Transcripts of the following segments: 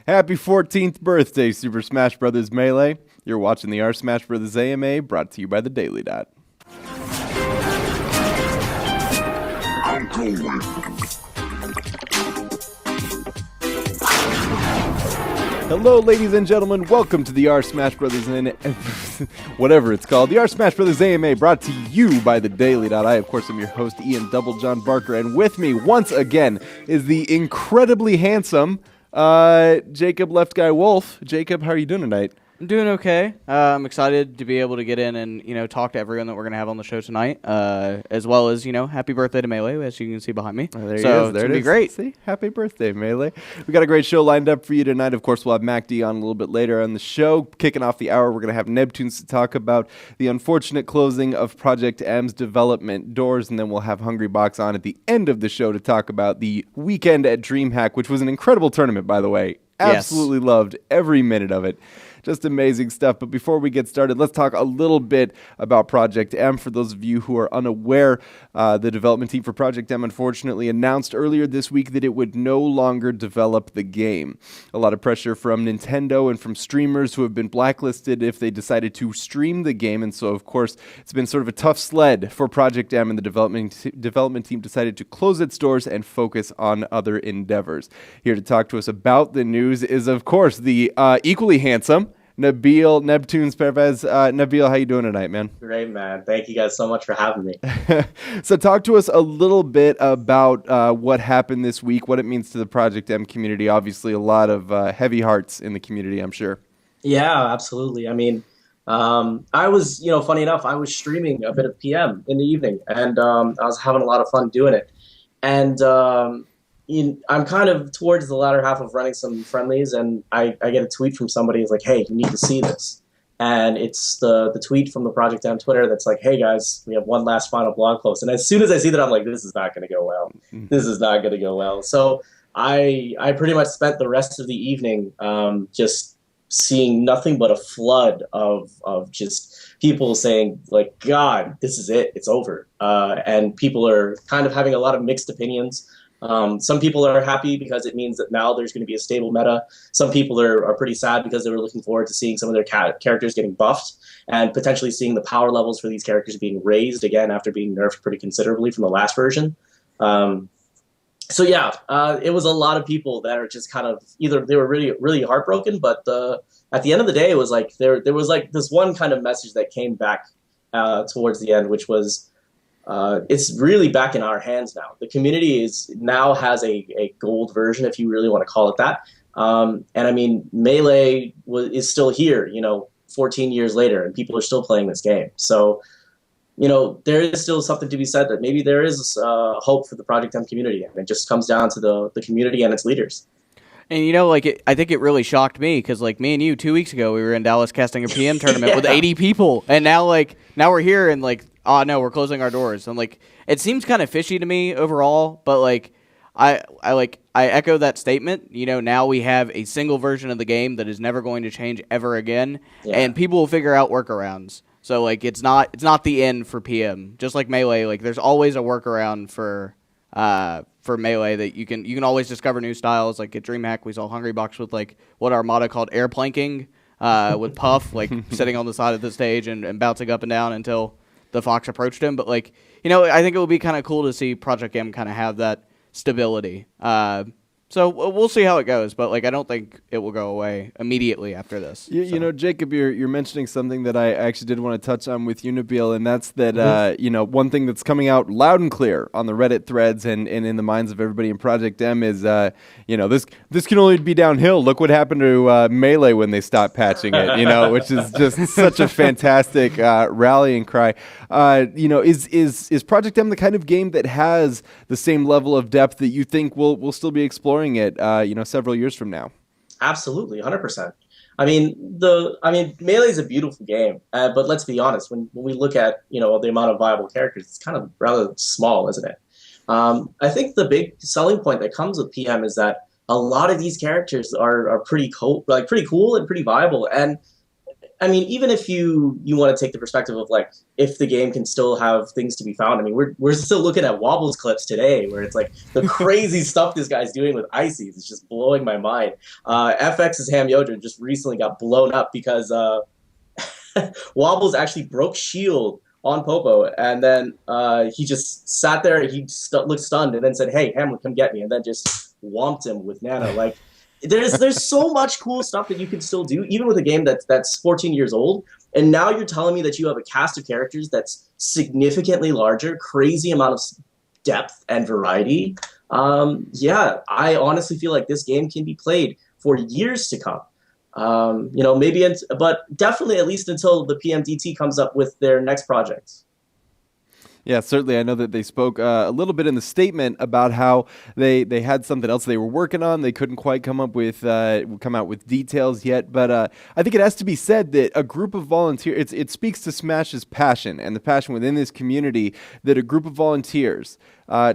Happy 14th birthday, Super Smash Bros. Melee. You're watching the SmashBros AMA, brought to you by the Daily Dot. Hello, ladies and gentlemen. Welcome to the SmashBros and whatever it's called, the SmashBros AMA, brought to you by the Daily Dot. I, of course, am your host, Ian Double John Barker, and with me once again is the incredibly handsome Jacob Left Guy Wolf. Jacob, how are you doing tonight? I'm doing okay. I'm excited to be able to get in and, talk to everyone that we're going to have on the show tonight, as well as, happy birthday to Melee, as you can see behind me. Oh, there he so is. There it's going to it be is. great. See? Happy birthday, Melee. We got a great show lined up for you tonight. Of course, we'll have MacD on a little bit later on the show. Kicking off the hour, we're going to have Nebtune to talk about the unfortunate closing of Project M's development doors, and then we'll have HungryBox on at the end of the show to talk about the weekend at DreamHack, which was an incredible tournament, by the way. Absolutely loved every minute of it. Just amazing stuff. But before we get started, let's talk a little bit about Project M. For those of you who are unaware, the development team for Project M unfortunately announced earlier this week that it would no longer develop the game. A lot of pressure from Nintendo and from streamers who have been blacklisted if they decided to stream the game. And so, of course, it's been sort of a tough sled for Project M, and the development team decided to close its doors and focus on other endeavors. Here to talk to us about the news is, of course, the equally handsome Nebtune Pervez. Nabil, how you doing tonight, man? Great, man. Thank you guys so much for having me. So talk to us a little bit about what happened this week, what it means to the Project M community. Obviously, a lot of heavy hearts in the community, I'm sure. Yeah, absolutely. I mean, I was, funny enough, I was streaming a bit of PM in the evening, and I was having a lot of fun doing it. And I'm kind of towards the latter half of running some friendlies, and I get a tweet from somebody who's like, hey, you need to see this. And it's the tweet from the Project M Twitter that's like, hey, guys, we have one last final blog post. And as soon as I see that, I'm like, this is not going to go well. This is not going to go well. So I pretty much spent the rest of the evening just seeing nothing but a flood of just people saying, like, God, this is it. It's over. And people are kind of having a lot of mixed opinions. Some people are happy because it means that now there's going to be a stable meta. Some people are pretty sad because they were looking forward to seeing some of their characters getting buffed and potentially seeing the power levels for these characters being raised again after being nerfed pretty considerably from the last version. So yeah, it was a lot of people that are just kind of either they were really, really heartbroken, but at the end of the day, it was like there was like this one kind of message that came back towards the end, which was, it's really back in our hands now. The community now has a gold version, if you really want to call it that. And I mean, Melee is still here, 14 years later, and people are still playing this game. So, there is still something to be said that maybe there is hope for the Project M community, and it just comes down to the community and its leaders. And, I think it really shocked me because, me and you, 2 weeks ago, we were in Dallas casting a PM tournament with 80 people. And now we're here and, oh, no, we're closing our doors. And, it seems kind of fishy to me overall, but, I echo that statement. Now we have a single version of the game that is never going to change ever again, and people will figure out workarounds. So, it's not the end for PM. Just like Melee, there's always a workaround for Melee that you can always discover new styles. Like at DreamHack, we saw HungryBox with what Armada called air planking, with Puff sitting on the side of the stage and bouncing up and down until the Fox approached him. But I think it would be kind of cool to see Project M kind of have that stability. So we'll see how it goes, but I don't think it will go away immediately after this. Jacob, you're mentioning something that I actually did want to touch on with you, Nabil, and that's that one thing that's coming out loud and clear on the Reddit threads and in the minds of everybody in Project M is this can only be downhill. Look what happened to Melee when they stopped patching it, which is just such a fantastic rallying cry. Is Project M the kind of game that has the same level of depth that you think we'll still be exploring it, several years from now? Absolutely, 100%. I mean, Melee is a beautiful game, but let's be honest. When we look at the amount of viable characters, it's kind of rather small, isn't it? I think the big selling point that comes with PM is that a lot of these characters are pretty cool and pretty viable. And I mean, even if you want to take the perspective of like if the game can still have things to be found. I mean, we're still looking at Wobbles clips today, where it's like the crazy stuff this guy's doing with ices. It's just blowing my mind. FX's Ham Yodra just recently got blown up because Wobbles actually broke shield on Popo, and then he just sat there. He looked stunned, and then said, "Hey, Hamlet, come get me," and then just whomped him with Nana. Like, there's so much cool stuff that you can still do, even with a game that's 14 years old. And now you're telling me that you have a cast of characters that's significantly larger, crazy amount of depth and variety. Yeah, I honestly feel like this game can be played for years to come. But definitely at least until the PMDT comes up with their next project. Yeah, certainly. I know that they spoke a little bit in the statement about how they had something else they were working on. They couldn't quite come out with details yet, but I think it has to be said that a group of volunteers, it speaks to Smash's passion and the passion within this community, that a group of volunteers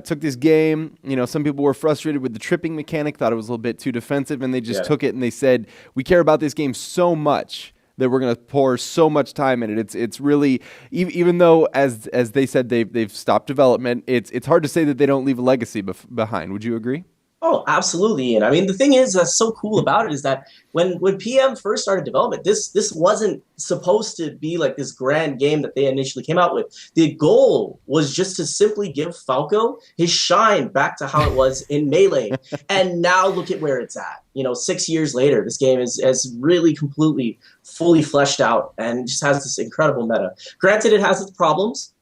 took this game. Some people were frustrated with the tripping mechanic, thought it was a little bit too defensive, and they just took it and they said, we care about this game so much that we're going to pour so much time in it. It's really, even though as they said they've stopped development, it's hard to say that they don't leave a legacy behind. Would you agree? Oh, absolutely. And I mean, the thing is that's so cool about it is that when PM first started development, this wasn't supposed to be like this grand game that they initially came out with. The goal was just to simply give Falco his shine back to how it was in Melee. And now look at where it's at. 6 years later, this game is really completely, fully fleshed out and just has this incredible meta. Granted, it has its problems.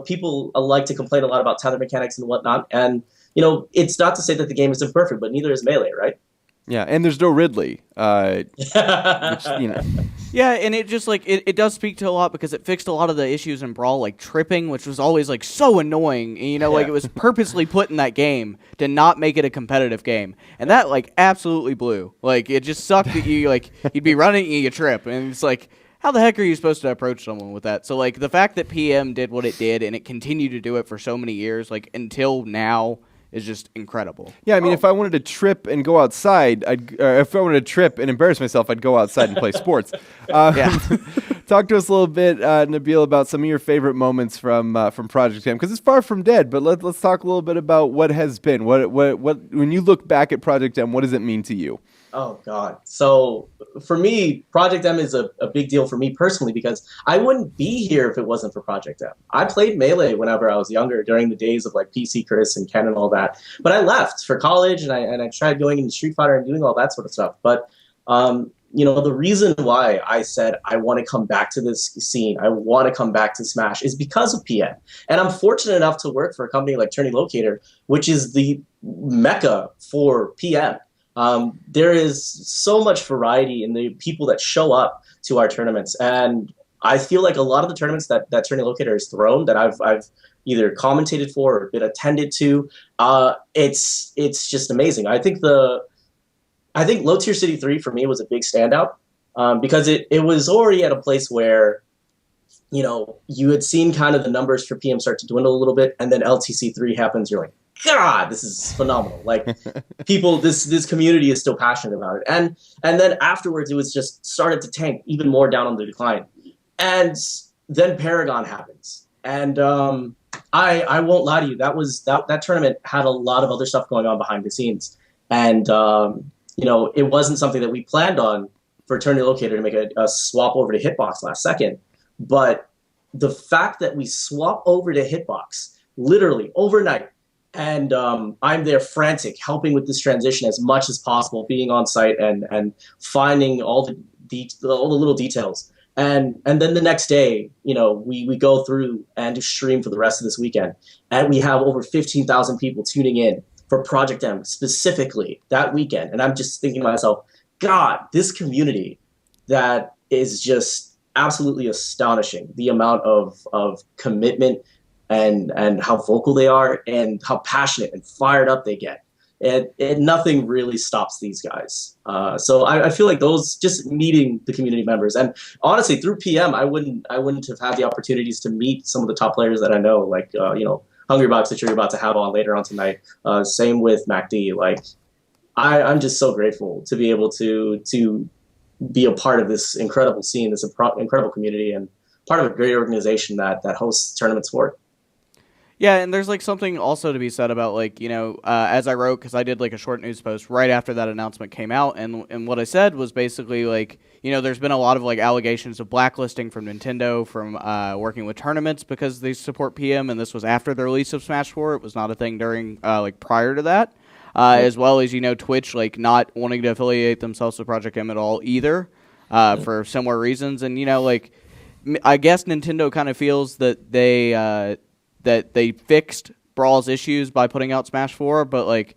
People like to complain a lot about tether mechanics and whatnot. And it's not to say that the game isn't perfect, but neither is Melee, right? Yeah, and there's no Ridley. Yeah, and it just it does speak to a lot because it fixed a lot of the issues in Brawl, like tripping, which was always like so annoying. And, it was purposely put in that game to not make it a competitive game, and that absolutely blew. It just sucked that you'd be running and you trip, and it's like, how the heck are you supposed to approach someone with that? So the fact that PM did what it did and it continued to do it for so many years, until now, is just incredible. Yeah, I mean, if I wanted to trip and go outside, if I wanted to trip and embarrass myself, I'd go outside and play sports. Talk to us a little bit, Nabil, about some of your favorite moments from Project M, because it's far from dead. But let's talk a little bit about what has been. What when you look back at Project M, what does it mean to you? Oh, God. So for me, Project M is a big deal for me personally because I wouldn't be here if it wasn't for Project M. I played Melee whenever I was younger during the days of PC Chris and Ken and all that. But I left for college and I tried going into Street Fighter and doing all that sort of stuff. But, the reason why I said I want to come back to this scene, I want to come back to Smash is because of PM. And I'm fortunate enough to work for a company like Tourney Locator, which is the mecca for PM. There is so much variety in the people that show up to our tournaments, and I feel like a lot of the tournaments that Tourney Locator has thrown that I've either commentated for or been attended to, it's just amazing. I think Low Tier City 3 for me was a big standout because it was already at a place where you had seen kind of the numbers for PM start to dwindle a little bit, and then LTC 3 happens. You're like, God, this is phenomenal. People, this community is still passionate about it. And then afterwards, it was just started to tank even more down on the decline. And then Paragon happens. And I won't lie to you, that tournament had a lot of other stuff going on behind the scenes. And, it wasn't something that we planned on for Tourney Locator to make a swap over to Hitbox last second. But the fact that we swap over to Hitbox literally overnight, and I'm there frantic, helping with this transition as much as possible, being on site and finding all the little details. And then the next day, we go through and stream for the rest of this weekend. And we have over 15,000 people tuning in for Project M specifically that weekend. And I'm just thinking to myself, God, this community that is just absolutely astonishing. The amount of commitment and how vocal they are and how passionate and fired up they get. And nothing really stops these guys. So I feel like those, just meeting the community members, and honestly through PM, I wouldn't have had the opportunities to meet some of the top players that I know, like HungryBox that you're about to have on later on tonight. Same with MacD. I'm just so grateful to be able to be a part of this incredible scene, this incredible community, and part of a great organization that hosts tournaments for it. Yeah, and there's like something also to be said about like, as I wrote, because I did like a short news post right after that announcement came out, and what I said was basically like, there's been a lot of like allegations of blacklisting from Nintendo from working with tournaments because they support PM, and this was after the release of Smash 4. It was not a thing during like prior to that, as well as Twitch like not wanting to affiliate themselves with Project M at all either, for similar reasons, and like I guess Nintendo kind of feels that they fixed Brawl's issues by putting out Smash 4, but like,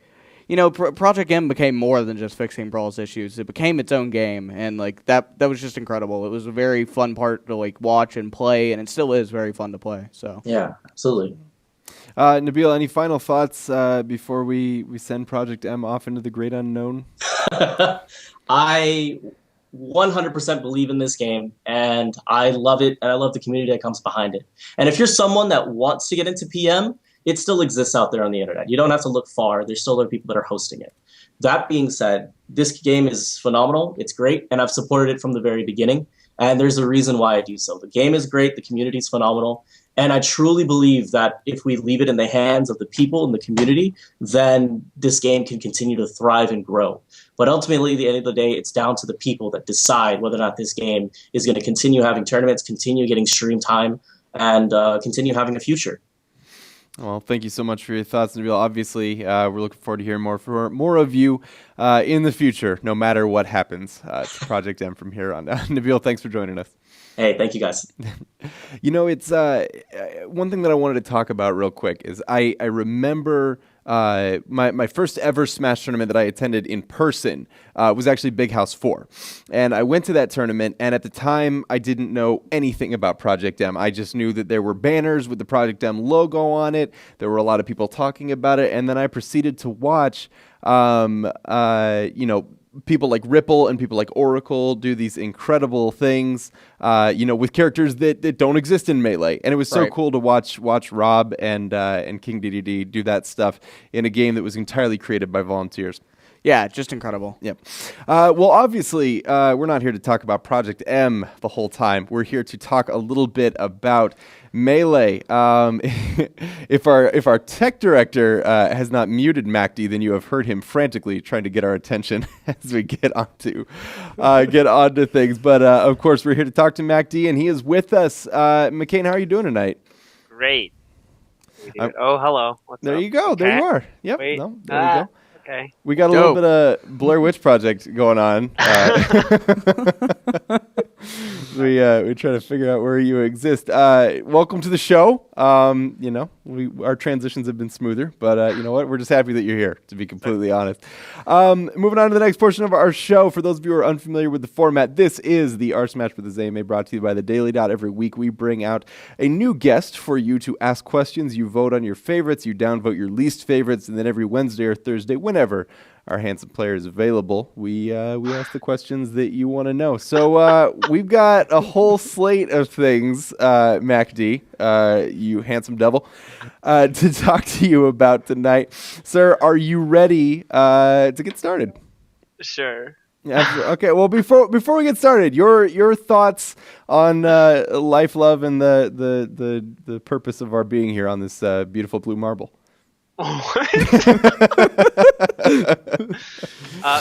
Project M became more than just fixing Brawl's issues. It became its own game, and like that was just incredible. It was a very fun part to like watch and play, and it still is very fun to play. So yeah, absolutely. Nabil, any final thoughts before we send Project M off into the great unknown? I 100% believe in this game, and I love it, and I love the community that comes behind it. And if you're someone that wants to get into PM, it still exists out there on the internet. You don't have to look far. There's still other people that are hosting it. That being said, this game is phenomenal. It's great, and I've supported it from the very beginning, and there's a reason why I do so. The game is great. The community is phenomenal. And I truly believe that if we leave it in the hands of the people in the community, then this game can continue to thrive and grow. But ultimately, at the end of the day, it's down to the people that decide whether or not this game is going to continue having tournaments, continue getting stream time, and continue having a future. Well, thank you so much for your thoughts, Nabil. Obviously, we're looking forward to hearing more of you in the future, no matter what happens to Project M from here on. Nabil, thanks for joining us. Hey, thank you, guys. It's one thing that I wanted to talk about real quick is I remember my first ever Smash tournament that I attended in person was actually Big House 4. And I went to that tournament, and at the time, I didn't know anything about Project M. I just knew that there were banners with the Project M logo on it. There were a lot of people talking about it, and then I proceeded to watch, people like Ripple and people like Oracle do these incredible things, with characters that don't exist in Melee. And it was so cool to watch Rob and King DDD do that stuff in a game that was entirely created by volunteers. Yeah, just incredible. Yep. Well, obviously, we're not here to talk about Project M the whole time. We're here to talk a little bit about Melee. If our tech director has not muted MacD, then you have heard him frantically trying to get our attention as we get onto things. But of course, we're here to talk to MacD, and he is with us. McCain, how are you doing tonight? Great. Oh, hello. What's there up? you go. Okay. There you are. Yep. Wait. No, there you go. Okay. We got a little bit of Blair Witch Project going on. We try to figure out where you exist. Welcome to the show. Our transitions have been smoother, but you know what? We're just happy that you're here, to be completely honest. Moving on to the next portion of our show. For those of you who are unfamiliar with the format, this is the SmashBros AMA, brought to you by the Daily Dot. Every week we bring out a new guest for you to ask questions. You vote on your favorites, you downvote your least favorites, and then every Wednesday or Thursday, whenever our handsome player is available, we ask the questions that you want to know. So we've got a whole slate of things, MacD, you handsome devil, to talk to you about tonight. Sir, are you ready to get started? Sure. Yeah, okay. Well, before we get started, your thoughts on life, love, and the purpose of our being here on this beautiful blue marble.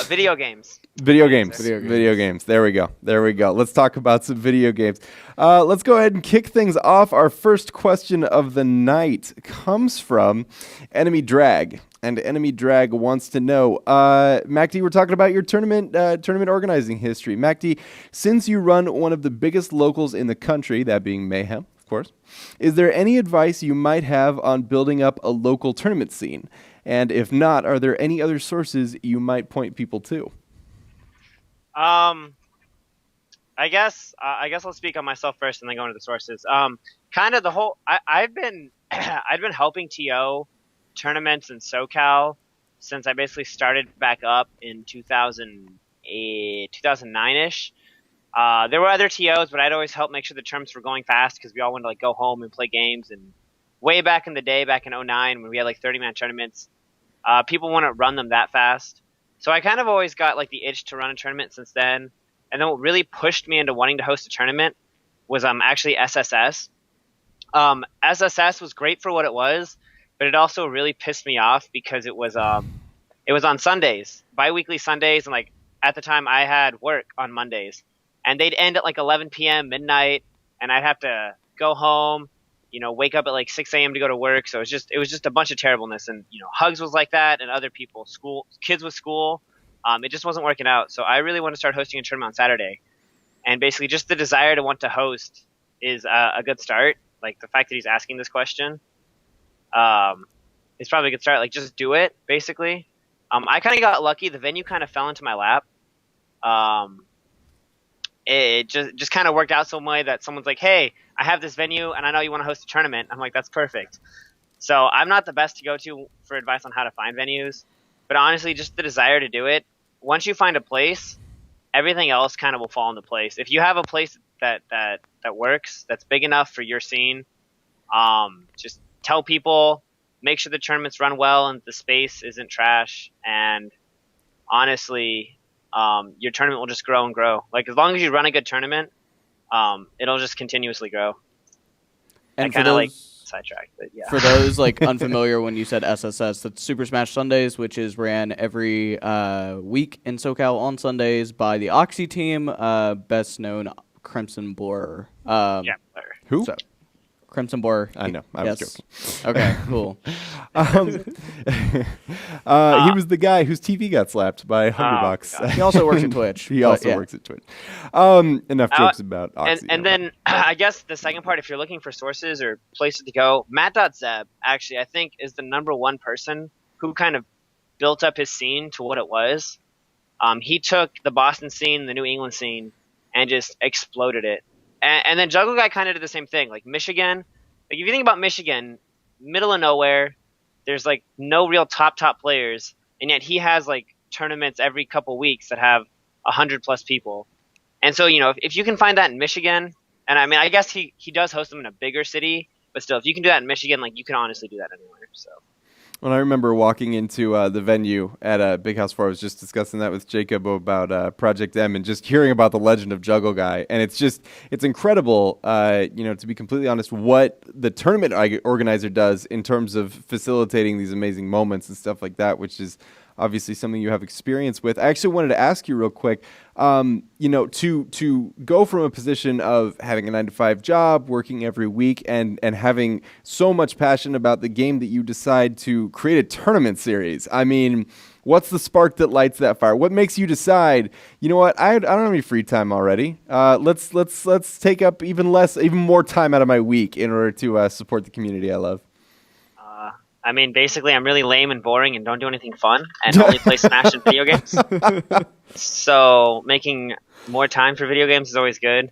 Video games. Video games. There we go. Let's talk about some video games. Let's go ahead and kick things off. Our first question of the night comes from Enemy Drag. And Enemy Drag wants to know, MacD, we're talking about your tournament organizing history. MacD, since you run one of the biggest locals in the country, that being Mayhem, of course, is there any advice you might have on building up a local tournament scene? And if not, are there any other sources you might point people to? I guess I'll speak on myself first and then go into the sources. Kind of the whole. I've been helping TO tournaments in SoCal since I basically started back up in 2008, 2009-ish. There were other TOs, but I'd always help make sure the tournaments were going fast because we all wanted to go home and play games. And way back in the day, back in 2009, when we had 30-man tournaments, people wouldn't run them that fast. So I kind of always got the itch to run a tournament since then. And then what really pushed me into wanting to host a tournament was actually SSS. SSS was great for what it was, but it also really pissed me off because it was on Sundays, bi-weekly Sundays, and like at the time I had work on Mondays, and they'd end at like 11 p.m. midnight, and I'd have to go home, wake up at like 6 a.m. to go to work. So it was just a bunch of terribleness, and Hugs was like that, and other people, kids with school, it just wasn't working out. So I really want to start hosting a tournament on Saturday, and basically just the desire to want to host is a good start. Like the fact that he's asking this question, is probably a good start. Like just do it, basically. I kind of got lucky. The venue kind of fell into my lap. It just kind of worked out some way that someone's like, hey, I have this venue and I know you want to host a tournament. I'm like, that's perfect. So I'm not the best to go to for advice on how to find venues, but honestly, just the desire to do it. Once you find a place, everything else kind of will fall into place. If you have a place that works, that's big enough for your scene, just tell people, make sure the tournaments run well and the space isn't trash. And honestly, your tournament will just grow and grow. Like as long as you run a good tournament, it'll just continuously grow. And I kind of like sidetracked, but yeah. For those like unfamiliar, when you said SSS, that's Super Smash Sundays, which is ran every week in SoCal on Sundays by the Oxy team, best known Crimson Borer. Yeah. Who? So, Crimson Borer. I know. I was joking. Okay, cool. He was the guy whose TV got slapped by HungryBox. He also works at Twitch. He also works at Twitch. Enough jokes about Oxy. And then I guess the second part, if you're looking for sources or places to go, Matt.Zeb actually I think is the number one person who kind of built up his scene to what it was. He took the Boston scene, the New England scene, and just exploded it. And then Juggle Guy kind of did the same thing. Like Michigan, like if you think about Michigan, middle of nowhere, there's like no real top players, and yet he has like tournaments every couple weeks that have 100+ people. And so if you can find that in Michigan, and I mean I guess he does host them in a bigger city, but still if you can do that in Michigan, like you can honestly do that anywhere. So. When I remember walking into the venue at Big House 4, I was just discussing that with Jacob about Project M and just hearing about the legend of Juggle Guy. And it's incredible, to be completely honest, what the tournament organizer does in terms of facilitating these amazing moments and stuff like that, which is obviously something you have experience with. I actually wanted to ask you real quick, to go from a position of having a 9-to-5 job, working every week, and having so much passion about the game that you decide to create a tournament series. I mean, what's the spark that lights that fire? What makes you decide, you know what, I don't have any free time already. Let's take up even more time out of my week in order to support the community I love. I mean, basically, I'm really lame and boring and don't do anything fun and only play Smash and video games. So making more time for video games is always good.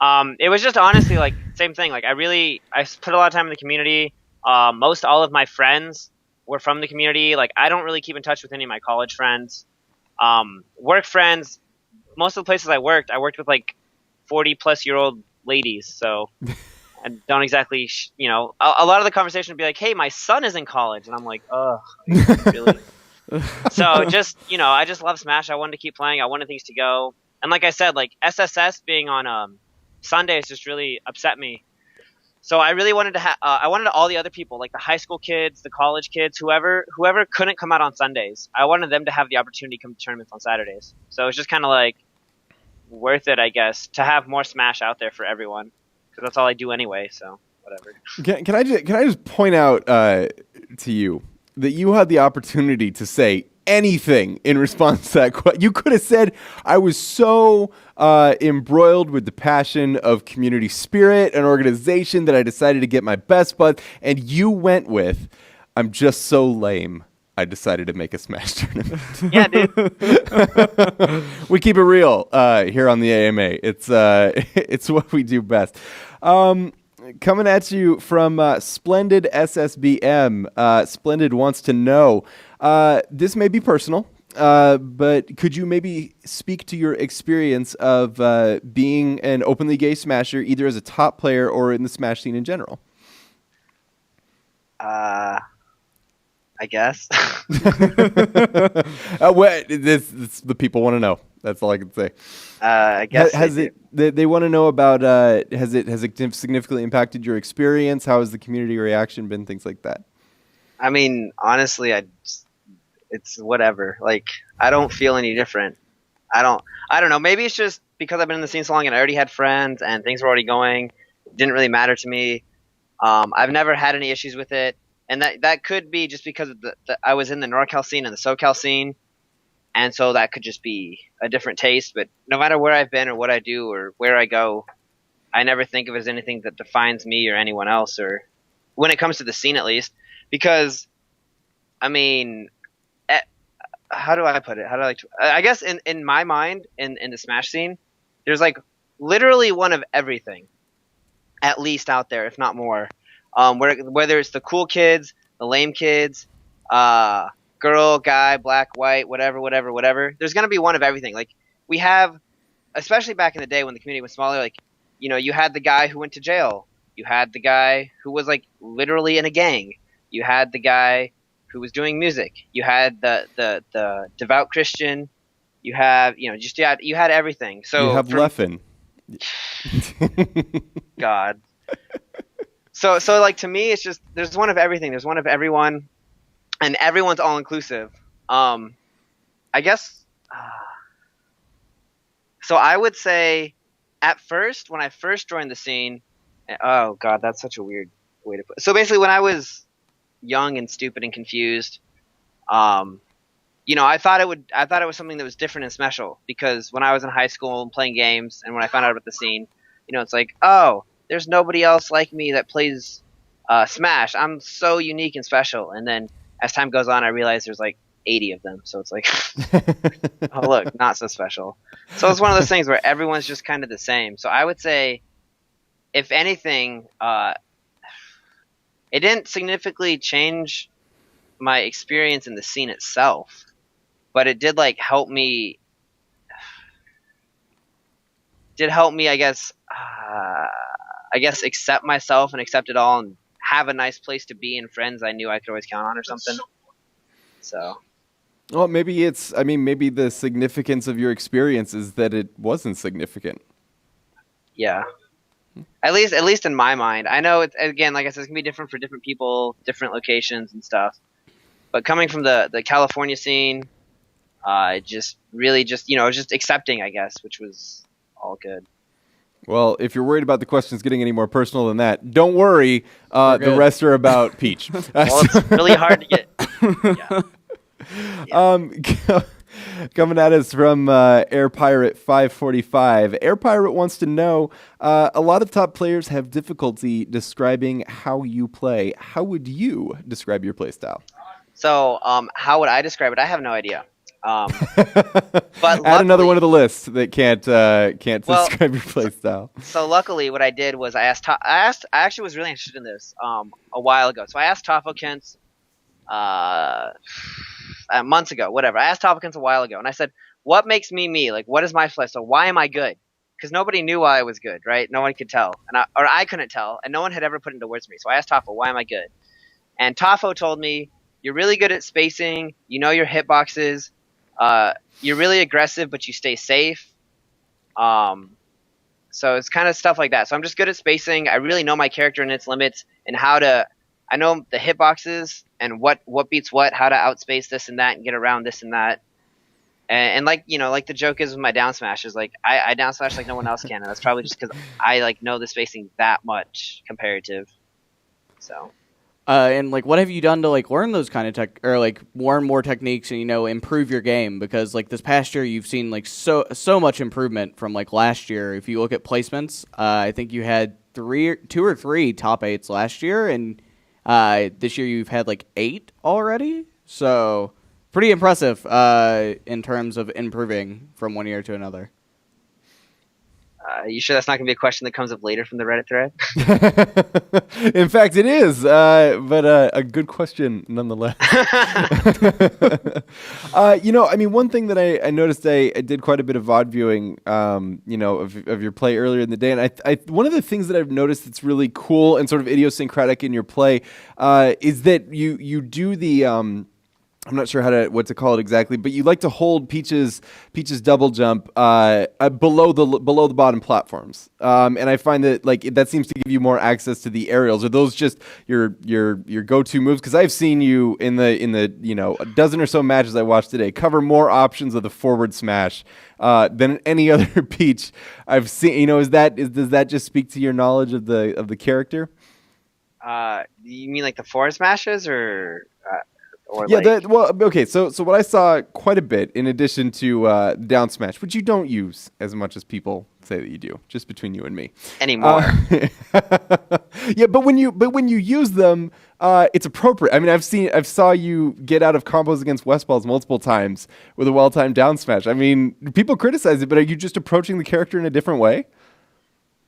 It was just honestly like same thing. Like I put a lot of time in the community. Most all of my friends were from the community. Like I don't really keep in touch with any of my college friends. Work friends, most of the places I worked with like 40+-year-old ladies. So. And don't exactly, a lot of the conversation would be like, hey, my son is in college. And I'm like, oh, really? So just, I just love Smash. I wanted to keep playing. I wanted things to go. And like I said, like SSS being on Sundays just really upset me. So I really wanted to I wanted all the other people, like the high school kids, the college kids, whoever couldn't come out on Sundays. I wanted them to have the opportunity to come to tournaments on Saturdays. So it's just kind of like worth it, I guess, to have more Smash out there for everyone. Because that's all I do anyway, so whatever. Can I just point out to you that you had the opportunity to say anything in response to that question? You could have said, I was so embroiled with the passion of community spirit and organization that I decided to get my best buds, and you went with, I'm just so lame. I decided to make a Smash tournament. Yeah, dude. We keep it real here on the AMA. It's what we do best. Coming at you from Splendid SSBM. Splendid wants to know, this may be personal, but could you maybe speak to your experience of being an openly gay Smasher, either as a top player or in the Smash scene in general? I guess. This the people want to know. That's all I can say. I guess Has they it? They want to know about. Has it significantly impacted your experience? How has the community reaction been? Things like that. I mean, honestly, it's whatever. Like, I don't feel any different. I don't know. Maybe it's just because I've been in the scene so long and I already had friends and things were already going. It didn't really matter to me. I've never had any issues with it, and that could be just because of I was in the NorCal scene and the SoCal scene, and so that could just be a different taste. But no matter where I've been or what I do or where I go, I never think of it as anything that defines me or anyone else, or when it comes to the scene at least. Because, I mean, how do I put it? How do I like to? I guess in my mind, in the Smash scene, there's like literally one of everything, at least out there, if not more. Whether it's the cool kids, the lame kids, girl, guy, black, white, whatever. There's gonna be one of everything. Like we have, especially back in the day when the community was smaller. Like, you know, you had the guy who went to jail. You had the guy who was like literally in a gang. You had the guy who was doing music. You had the devout Christian. You have, you know, you had everything. So you have Leffen. God. So like to me, it's just there's one of everything. There's one of everyone, and everyone's all inclusive. I guess. So I would say, at first, when I first joined the scene, oh God, that's such a weird way to put it. So basically, when I was young and stupid and confused, you know, I thought it was something that was different and special, because when I was in high school and playing games, and when I found out about the scene, you know, it's like, oh, there's nobody else like me that plays Smash. I'm so unique and special. And then as time goes on, I realize there's like 80 of them. So it's like, oh look, not so special. So it's one of those things where everyone's just kind of the same. So I would say, if anything, it didn't significantly change my experience in the scene itself, but it did like help me. I guess accept myself and accept it all and have a nice place to be and friends I knew I could always count on or something. So. Well, maybe maybe the significance of your experience is that it wasn't significant. Yeah. At least in my mind. I know it's, again, like I said, it can be different for different people, different locations and stuff. But coming from the California scene, just really you know, just accepting, I guess, which was all good. Well, if you're worried about the questions getting any more personal than that, don't worry. The rest are about Peach. Well, it's really hard to get. Yeah. Coming at us from Air Pirate 545. Air Pirate wants to know, a lot of top players have difficulty describing how you play. How would you describe your play style? So, how would I describe it? I have no idea. But add another one to the list that can't describe your play style. So luckily, what I did was I actually was really interested in this a while ago. So I asked Tofokens months ago, whatever. I asked Tofokens a while ago, and I said, "What makes me me? Like, what is my play style? Why am I good?" Because nobody knew why I was good, right? No one could tell, or I couldn't tell, and no one had ever put into words for me. So I asked Tofo, "Why am I good?" And Tofo told me, "You're really good at spacing. You know your hitboxes. You're really aggressive, but you stay safe." So it's kind of stuff like that. So I'm just good at spacing. I really know my character and its limits, and I know the hitboxes and what beats what, how to outspace this and that and get around this and that. And like, you know, like the joke is with my down smash is like, I down smash like no one else can. And that's probably just because I like know the spacing that much comparative. So. And like, what have you done to like learn those kind of or like learn more techniques and, you know, improve your game? Because like this past year, you've seen like so much improvement from like last year. If you look at placements, I think you had 2 or 3 top 8s last year, and this year you've had like 8 already. So pretty impressive in terms of improving from one year to another. You sure that's not going to be a question that comes up later from the Reddit thread? In fact, it is, but a good question nonetheless. One thing that I noticed, I did quite a bit of VOD viewing, of your play earlier in the day, and I one of the things that I've noticed that's really cool and sort of idiosyncratic in your play is that you do the I'm not sure what to call it exactly, but you like to hold Peach's double jump below the bottom platforms, and I find that that seems to give you more access to the aerials. Are those just your go-to moves? Because I've seen you in the a dozen or so matches I watched today cover more options of the forward smash than any other Peach I've seen. Does that just speak to your knowledge of the character? You mean like the forward smashes or? Okay. So what I saw quite a bit, in addition to down smash, which you don't use as much as people say that you do, just between you and me anymore. Yeah, but when you use them, it's appropriate. I mean, I've saw you get out of combos against Westballs multiple times with a well-timed down smash. I mean, people criticize it, but are you just approaching the character in a different way?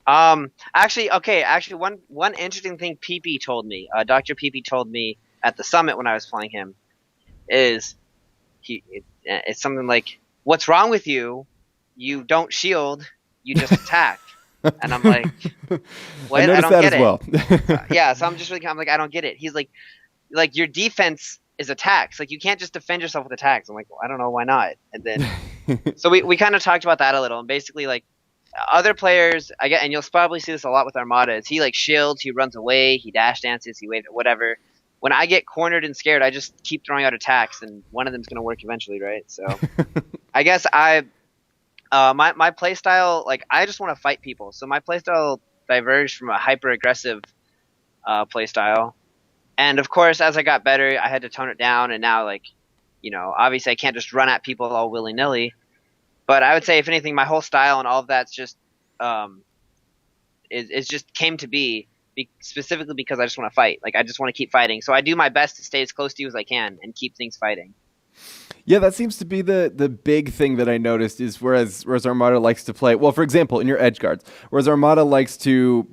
Actually, one interesting thing PP told me, Dr. PP told me at the summit when I was playing him, is it's something like, "What's wrong with you? You don't shield, you just attack." And I'm like, "What? I don't get it." Well. Yeah, so I'm like, I don't get it. He's like your defense is attacks. Like you can't just defend yourself with attacks. I'm like, well, I don't know why not. And then so we kind of talked about that a little, and basically like other players, and you'll probably see this a lot with Armada, is he like shields, he runs away, he dash dances, he waves, whatever. When I get cornered and scared, I just keep throwing out attacks, and one of them's going to work eventually, right? So I guess my play style, like I just want to fight people. So my play style diverged from a hyper aggressive play style. And of course, as I got better, I had to tone it down, and now obviously I can't just run at people all willy-nilly. But I would say, if anything, my whole style and all of that's just is just came to be specifically because I just want to fight. Like I just want to keep fighting. So I do my best to stay as close to you as I can and keep things fighting. Yeah, that seems to be the big thing that I noticed is whereas Armada likes to play, well, for example, in your edge guards, whereas Armada likes to,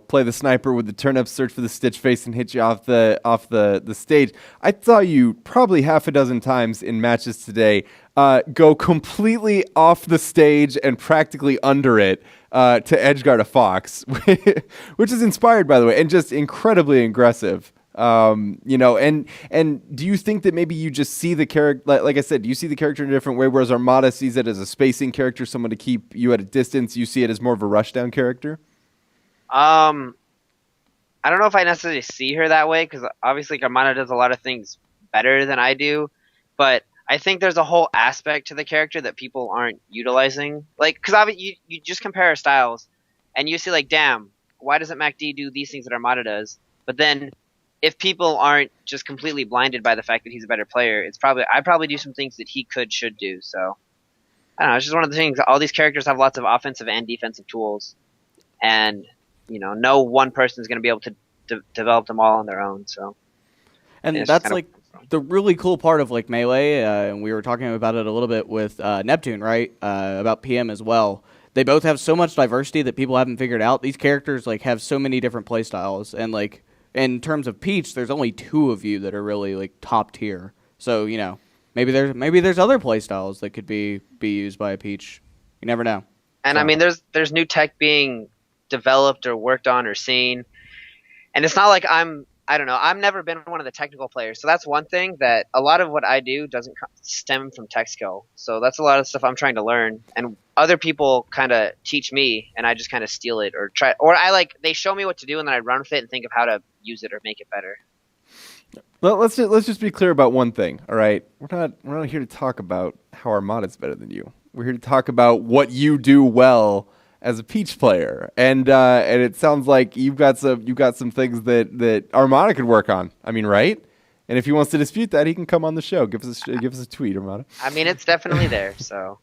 play the sniper with the turn up, search for the stitch face, and hit you off the stage. I saw you probably half a dozen times in matches today go completely off the stage and practically under it to edgeguard a Fox, which is inspired, by the way, and just incredibly aggressive. And do you think that maybe you just see the character, like I said, do you see the character in a different way, whereas Armada sees it as a spacing character, someone to keep you at a distance, you see it as more of a rushdown character? I don't know if I necessarily see her that way, because obviously Armada does a lot of things better than I do, but I think there's a whole aspect to the character that people aren't utilizing. Like, because obviously you just compare our styles, and you see like, damn, why doesn't MacD do these things that Armada does? But then, if people aren't just completely blinded by the fact that he's a better player, I probably do some things that he should do. So I don't know. It's just one of the things. All these characters have lots of offensive and defensive tools, and no one person is going to be able to develop them all on their own. So, and that's like the really cool part of like Melee, and we were talking about it a little bit with Nebtune, right? About PM as well. They both have so much diversity that people haven't figured out. These characters like have so many different play styles, and like. In terms of Peach, there's only two of you that are really like top tier. So maybe there's other playstyles that could be used by a Peach. You never know. And so. I mean, there's new tech being developed or worked on or seen, and it's not like I don't know. I've never been one of the technical players, so that's one thing that a lot of what I do doesn't stem from tech skill. So that's a lot of stuff I'm trying to learn, and other people kind of teach me, and I just kind of steal it or try, or they show me what to do, and then I run with it and think of how to use it or make it better. Well, let's just be clear about one thing. All right, we're not here to talk about how Armada's better than you. We're here to talk about what you do well as a Peach player, and it sounds like you've got some things that Armada could work on. I mean, right? And if he wants to dispute that, he can come on the show. Give us a tweet, Armada. I mean, it's definitely there, so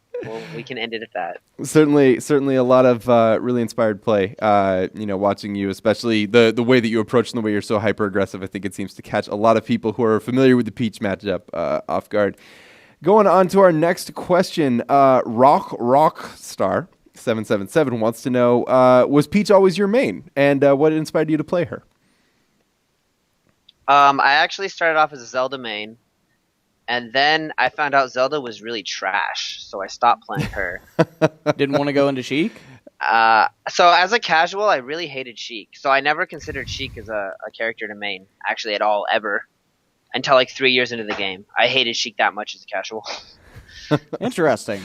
we can end it at that. Certainly a lot of really inspired play. Watching you, especially the way that you approach and the way you're so hyper aggressive. I think it seems to catch a lot of people who are familiar with the Peach matchup off guard. Going on to our next question, Rockstar 777 wants to know, was Peach always your main? And what inspired you to play her? I actually started off as a Zelda main, and then I found out Zelda was really trash, so I stopped playing her. Didn't want to go into Sheik? So as a casual, I really hated Sheik, so I never considered Sheik as a character to main, actually at all, ever, until like 3 years into the game. I hated Sheik that much as a casual. Interesting.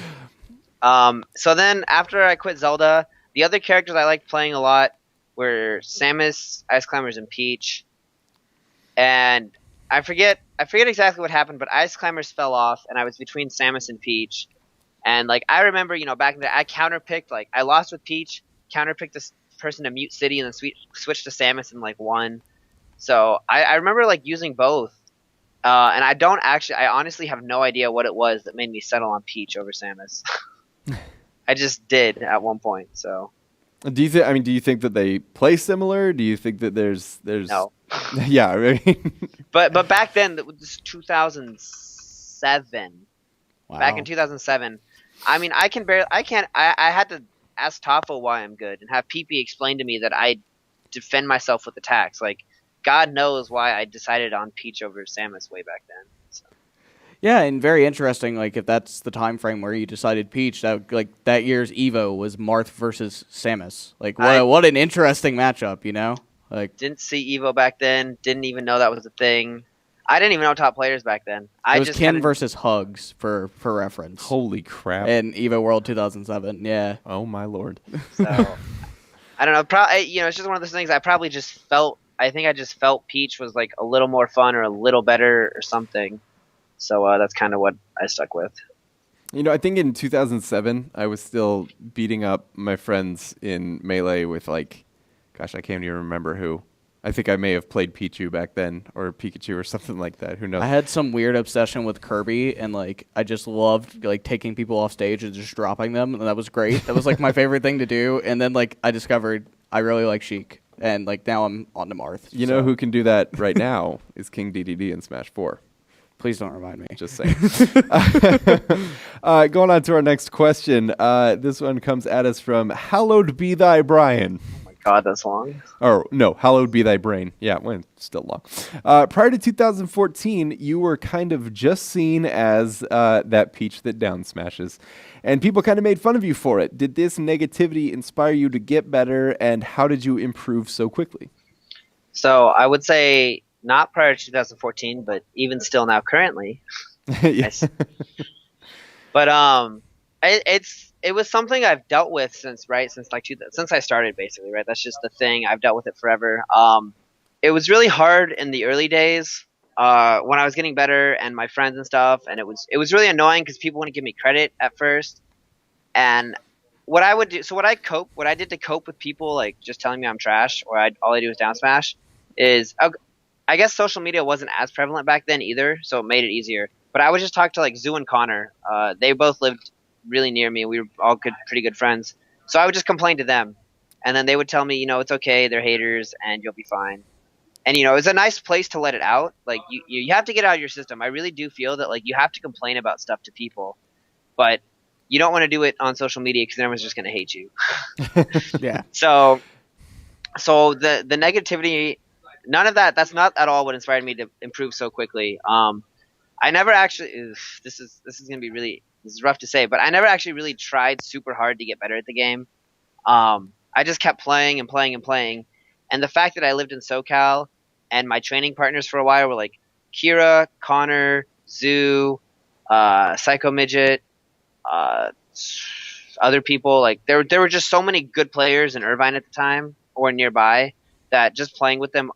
So then after I quit Zelda, the other characters I liked playing a lot were Samus, Ice Climbers, and Peach. And I forget exactly what happened, but Ice Climbers fell off, and I was between Samus and Peach. And like I remember, back in the day, I counterpicked, like I lost with Peach, counterpicked this person to Mute City, and then switched to Samus and like won. So I remember like using both. And I honestly have no idea what it was that made me settle on Peach over Samus. I just did at one point. So Do you think? I mean, do you think that they play similar? Do you think that there's no. Yeah, I mean, But back then, it was 2007. Wow. Back in 2007, I mean, I had to ask Tafo why I'm good and have PP explain to me that I defend myself with attacks. Like, God knows why I decided on Peach over Samus way back then. So. Yeah, and very interesting. Like, if that's the time frame where you decided Peach, that year's Evo was Marth versus Samus. Like, what an interesting matchup, Like, didn't see Evo back then. Didn't even know that was a thing. I didn't even know top players back then. It was Ken versus Hugs for reference. Holy crap! In Evo World 2007, yeah. Oh my lord. So I don't know. It's just one of those things. I think I just felt Peach was like a little more fun or a little better or something. So that's kind of what I stuck with. I think in 2007 I was still beating up my friends in Melee with I can't even remember who. I think I may have played Pichu back then, or Pikachu or something like that. Who knows? I had some weird obsession with Kirby, and I just loved taking people off stage and just dropping them, and that was great. That was my favorite thing to do. And then I discovered I really like Sheik, and now I'm on to Marth. You know who can do that right now is King DDD in Smash 4. Please don't remind me. Just saying. Going on to our next question. This one comes at us from Hallowed Be Thy Brian. God, that's long. Or no, hallowed be thy brain. Yeah, well, it's still long. Prior to 2014, you were kind of just seen as that Peach that down smashes, and people kind of made fun of you for it. Did this negativity inspire you to get better, and how did you improve so quickly? So I would say not prior to 2014, but even still now currently. Yes. But it was something I've dealt with since I started, basically, right? That's just the thing. I've dealt with it forever. It was really hard in the early days when I was getting better and my friends and stuff, and it was really annoying because people wouldn't give me credit at first. And what I would do, what I did to cope with people just telling me I'm trash or all I do is down smash, is I guess social media wasn't as prevalent back then either, so it made it easier. But I would just talk to Zoo and Connor. They both lived really near me. We were all pretty good friends. So I would just complain to them. And then they would tell me, it's okay. They're haters and you'll be fine. And, it was a nice place to let it out. You have to get out of your system. I really do feel that, you have to complain about stuff to people. But you don't want to do it on social media because everyone's just going to hate you. Yeah. So the negativity, none of that's not at all what inspired me to improve so quickly. I never actually, this is rough to say, but I never actually really tried super hard to get better at the game. I just kept playing and playing and playing. And the fact that I lived in SoCal and my training partners for a while were Kira, Connor, Zoo, Psycho Midget, other people. There were just so many good players in Irvine at the time or nearby that just playing with them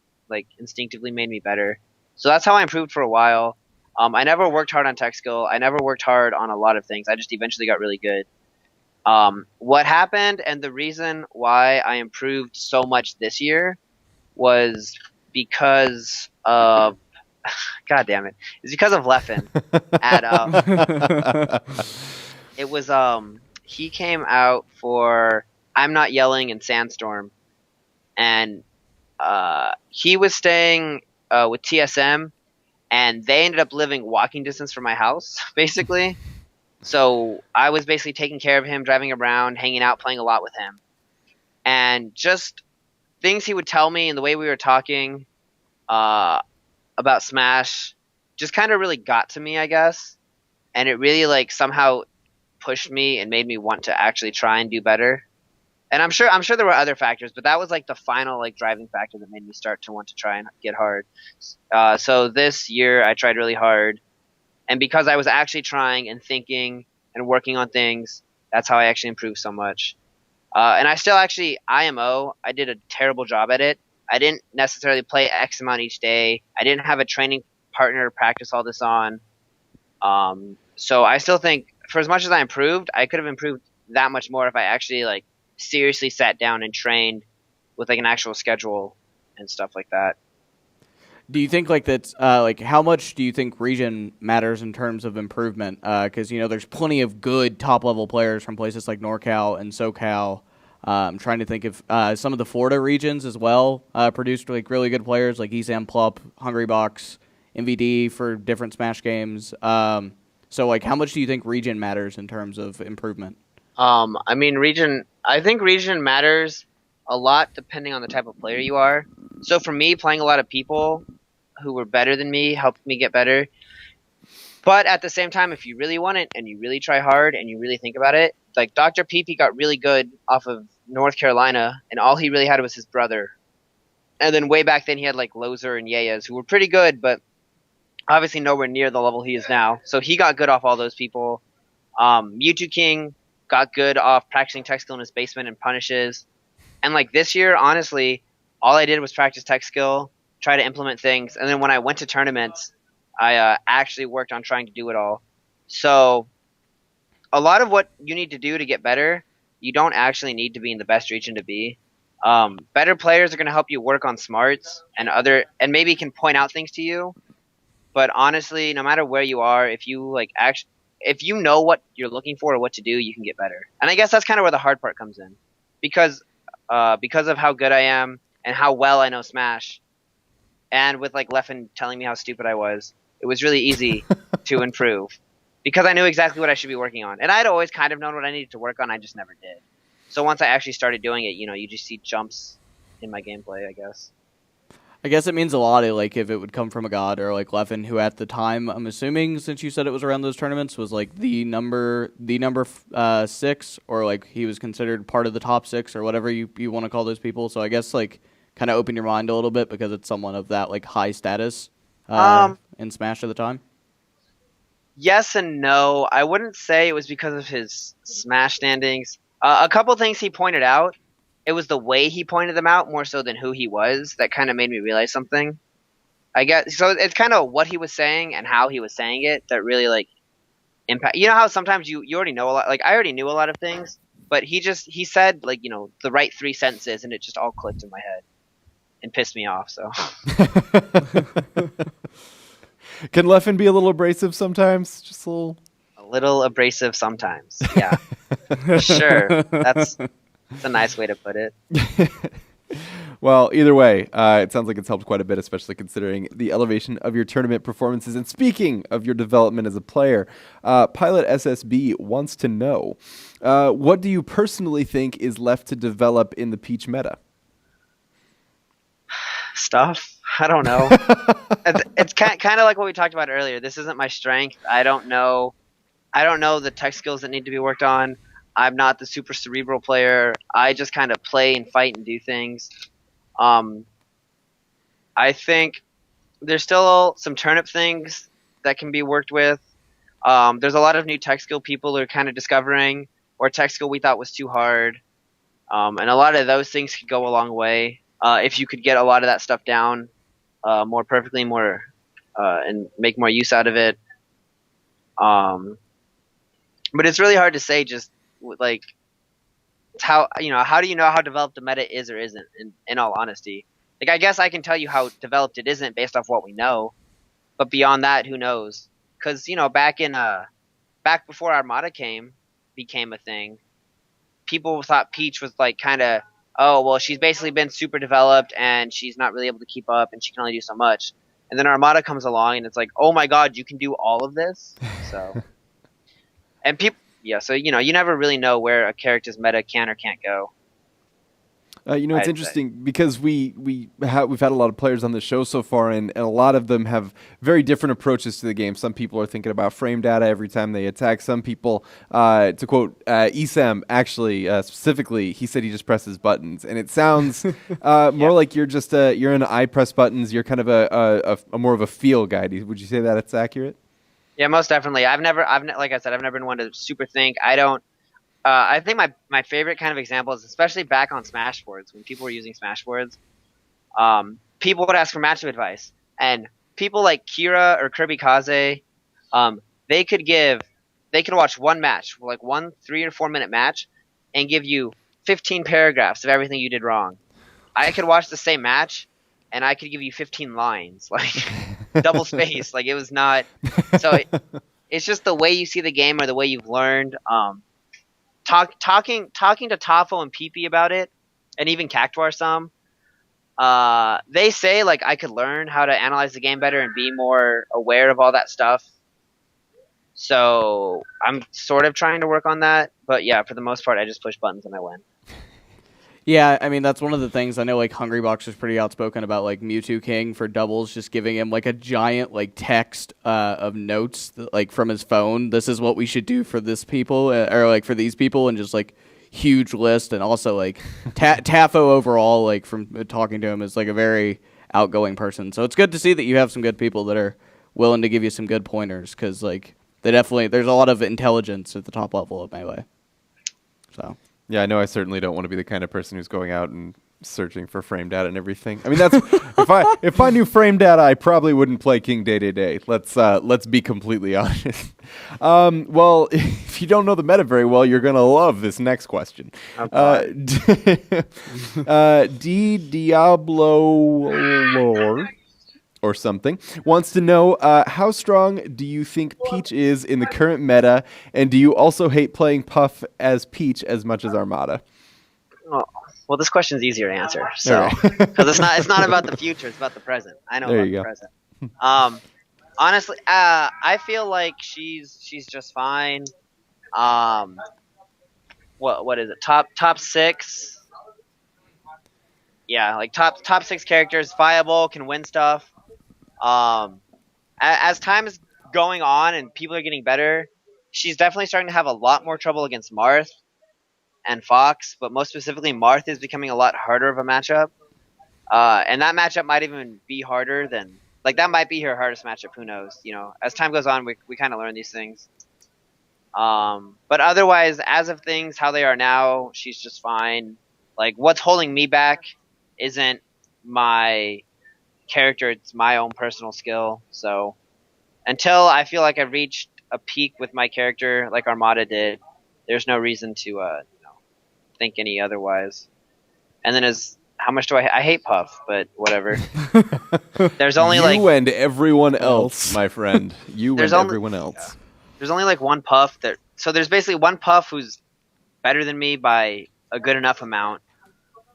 instinctively made me better. So that's how I improved for a while. I never worked hard on tech skill. I never worked hard on a lot of things. I just eventually got really good. What happened and the reason why I improved so much this year was because of God damn it. It's because of Leffen. It was he came out for I'm Not Yelling and Sandstorm, and he was staying with TSM. And they ended up living walking distance from my house, basically. So I was basically taking care of him, driving around, hanging out, playing a lot with him. And just things he would tell me and the way we were talking about Smash just kind of really got to me, I guess. And it really like somehow pushed me and made me want to actually try and do better. And I'm sure there were other factors, but that was like the final like driving factor that made me start to want to try and get hard. So this year I tried really hard, and because I was actually trying and thinking and working on things, that's how I actually improved so much. And I still actually IMO. I did a terrible job at it. I didn't necessarily play X amount each day. I didn't have a training partner to practice all this on. So I still think for as much as I improved, I could have improved that much more if I actually like seriously sat down and trained with like an actual schedule and stuff like that. Do you think like that's like how much do you think region matters in terms of improvement? Because there's plenty of good top level players from places like NorCal and SoCal. I'm trying to think of some of the Florida regions as well produced like really good players like Esam Plup, HungryBox, MVD for different Smash games. So like how much do you think region matters in terms of improvement? I think region matters a lot depending on the type of player you are. So for me, playing a lot of people who were better than me helped me get better. But at the same time, if you really want it and you really try hard and you really think about it, like Dr. PP got really good off of North Carolina, and all he really had was his brother. And then way back then, he had like Lozer and Yeyas, who were pretty good, but obviously nowhere near the level he is now. So he got good off all those people. Mewtwo King got good off practicing tech skill in his basement and punishes. And like this year, honestly, all I did was practice tech skill, try to implement things, and then when I went to tournaments, I actually worked on trying to do it all. So a lot of what you need to do to get better, you don't actually need to be in the best region to be. Better players are going to help you work on smarts and maybe can point out things to you. But honestly, no matter where you are, if you know what you're looking for or what to do, you can get better. And I guess that's kind of where the hard part comes in, because of how good I am and how well I know Smash, and with like Leffen telling me how stupid I was, it was really easy to improve because I knew exactly what I should be working on. And I'd always kind of known what I needed to work on, I just never did. So once I actually started doing it, you just see jumps in my gameplay, I guess. I guess it means a lot, like, if it would come from a god or like Leffen, who at the time, I'm assuming, since you said it was around those tournaments, was like the number 6, or like he was considered part of the top 6 or whatever you want to call those people. So I guess like kind of open your mind a little bit because it's someone of that like high status in Smash at the time. Yes and no. I wouldn't say it was because of his Smash standings. A couple things he pointed out. It was the way he pointed them out more so than who he was that kind of made me realize something. I guess so. It's kind of what he was saying and how he was saying it that really like impact. You know how sometimes you already know a lot. Like I already knew a lot of things, but he said like the right 3 sentences and it just all clicked in my head and pissed me off. So Can Leffen be a little abrasive sometimes? Just a little abrasive sometimes. Yeah, sure. That's a nice way to put it. Well, either way, it sounds like it's helped quite a bit, especially considering the elevation of your tournament performances. And speaking of your development as a player, Pilot SSB wants to know, what do you personally think is left to develop in the Peach meta? Stuff. I don't know. It's kind of like what we talked about earlier. This isn't my strength. I don't know the tech skills that need to be worked on. I'm not the super cerebral player. I just kind of play and fight and do things. I think there's still some turnip things that can be worked with. There's a lot of new tech skill people who are kind of discovering, or tech skill we thought was too hard. And a lot of those things could go a long way if you could get a lot of that stuff down more perfectly, and make more use out of it. But it's really hard to say just like how do you know how developed the meta is or isn't in all honesty. Like I guess I can tell you how developed it isn't based off what we know, but beyond that, who knows? Because back before Armada became a thing, people thought Peach was like kind of, oh well, she's basically been super developed and she's not really able to keep up and she can only do so much. And then Armada comes along and it's like, oh my god, you can do all of this. So And people, yeah. So you never really know where a character's meta can or can't go. It's I'd say. interesting because we've had a lot of players on the show so far, and a lot of them have very different approaches to the game. Some people are thinking about frame data every time they attack. Some people, to quote Esam, actually specifically, he said he just presses buttons, and it sounds more like you're just you're in I press buttons. You're kind of a more of a feel guy. Would you say that it's accurate? Yeah, most definitely. Like I said, I've never been one to super think. I don't. I think my favorite kind of example is especially back on SmashBoards when people were using SmashBoards. People would ask for matchup advice, and people like Kira or Kirby Kaze, they could watch one match, like 1 3 or 4 minute match, and give you 15 paragraphs of everything you did wrong. I could watch the same match, and I could give you 15 lines, like double space. Like it was not. So it's just the way you see the game or the way you've learned. Talking to Tafo and PP about it, and even Cactuar some, they say like I could learn how to analyze the game better and be more aware of all that stuff. So I'm sort of trying to work on that, but yeah, for the most part, I just push buttons and I win. Yeah, I mean, that's one of the things. I know, like, HungryBox is pretty outspoken about, like, Mewtwo King for doubles, just giving him, like, a giant, like, text of notes, like, from his phone. This is what we should do for this people, or, like, for these people, and just, like, huge list. And also, like, Tafo overall, like, from talking to him, is, like, a very outgoing person. So it's good to see that you have some good people that are willing to give you some good pointers, because, like, there's a lot of intelligence at the top level of Melee. So... Yeah, I know. I certainly don't want to be the kind of person who's going out and searching for frame data and everything. I mean, that's if I knew frame data, I probably wouldn't play King day to day. Let's be completely honest. Well, if you don't know the meta very well, you're gonna love this next question. D Diablo Lore or something wants to know how strong do you think Peach is in the current meta, and do you also hate playing Puff as Peach as much as Armada? Oh, well, this question's easier to answer, so because it's not about the future, it's about the present. I know there about you the go. present. Honestly, I feel like she's just fine. What is it? Top 6. Yeah, like top 6 characters, viable, can win stuff. As time is going on and people are getting better, she's definitely starting to have a lot more trouble against Marth and Fox, but most specifically Marth is becoming a lot harder of a matchup. And that matchup might even be harder than, like, that might be her hardest matchup, who knows, as time goes on, we kind of learn these things. But otherwise, as of things, how they are now, she's just fine. Like, what's holding me back isn't my character, it's my own personal skill. So until I feel like I've reached a peak with my character like Armada did, there's no reason to think any otherwise. And then how much do I hate Puff, but whatever. There's only you and everyone else, my friend. Everyone else. Yeah. There's only like one Puff so there's basically one Puff who's better than me by a good enough amount,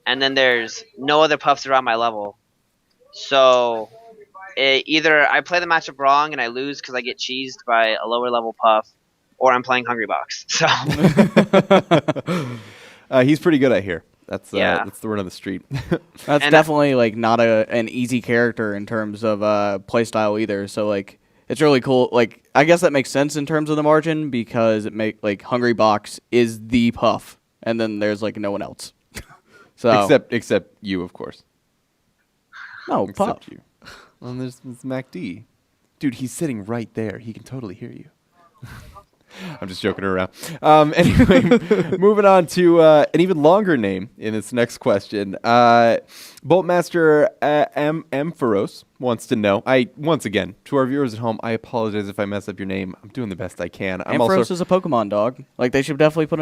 and then there's no other Puffs around my level. So either I play the matchup wrong and I lose because I get cheesed by a lower level Puff, or I'm playing HungryBox. So he's pretty good, I hear. That's the word on the street. That's definitely like not an easy character in terms of playstyle either. So like it's really cool. Like I guess that makes sense in terms of the margin, because HungryBox is the Puff, and then there's like no one else. So except you, of course. No, Puff. Except you. Well, there's MacD. Dude, he's sitting right there. He can totally hear you. I'm just joking around. Anyway, moving on to an even longer name in this next question. Boltmaster Ampharos wants to know. Once again, to our viewers at home, I apologize if I mess up your name. I'm doing the best I can. Ampharos is a Pokemon dog. Like, they should definitely put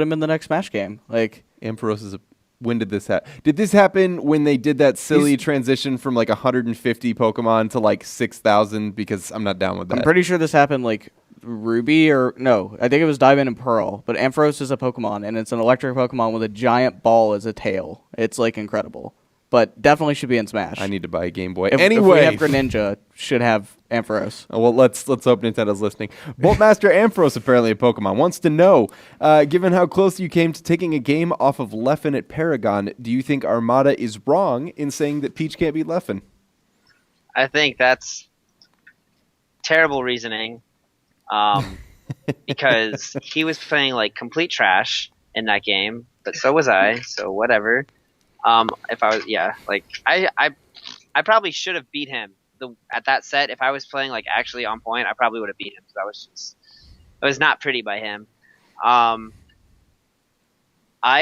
him in the next Smash game. Like, Ampharos is a... When did this happen? Did this happen when they did that silly transition from like 150 Pokemon to like 6,000? Because I'm not down with that. I'm pretty sure this happened like Ruby I think it was Diamond and Pearl. But Ampharos is a Pokemon, and it's an electric Pokemon with a giant ball as a tail. It's like incredible. but definitely should be in Smash. I need to buy a Game Boy. If Anyway, we have Greninja, should have Ampharos. Oh, well, let's hope Nintendo's listening. Boltmaster Ampharos, apparently a Pokemon, wants to know, given how close you came to taking a game off of Leffen at Paragon, do you think Armada is wrong in saying that Peach can't beat Leffen? I think that's terrible reasoning. Because he was playing like complete trash in that game, but so was I, so whatever. If I was, I probably should have beat him at that set. If I was playing like actually on point, I probably would have beat him because it was not pretty by him. I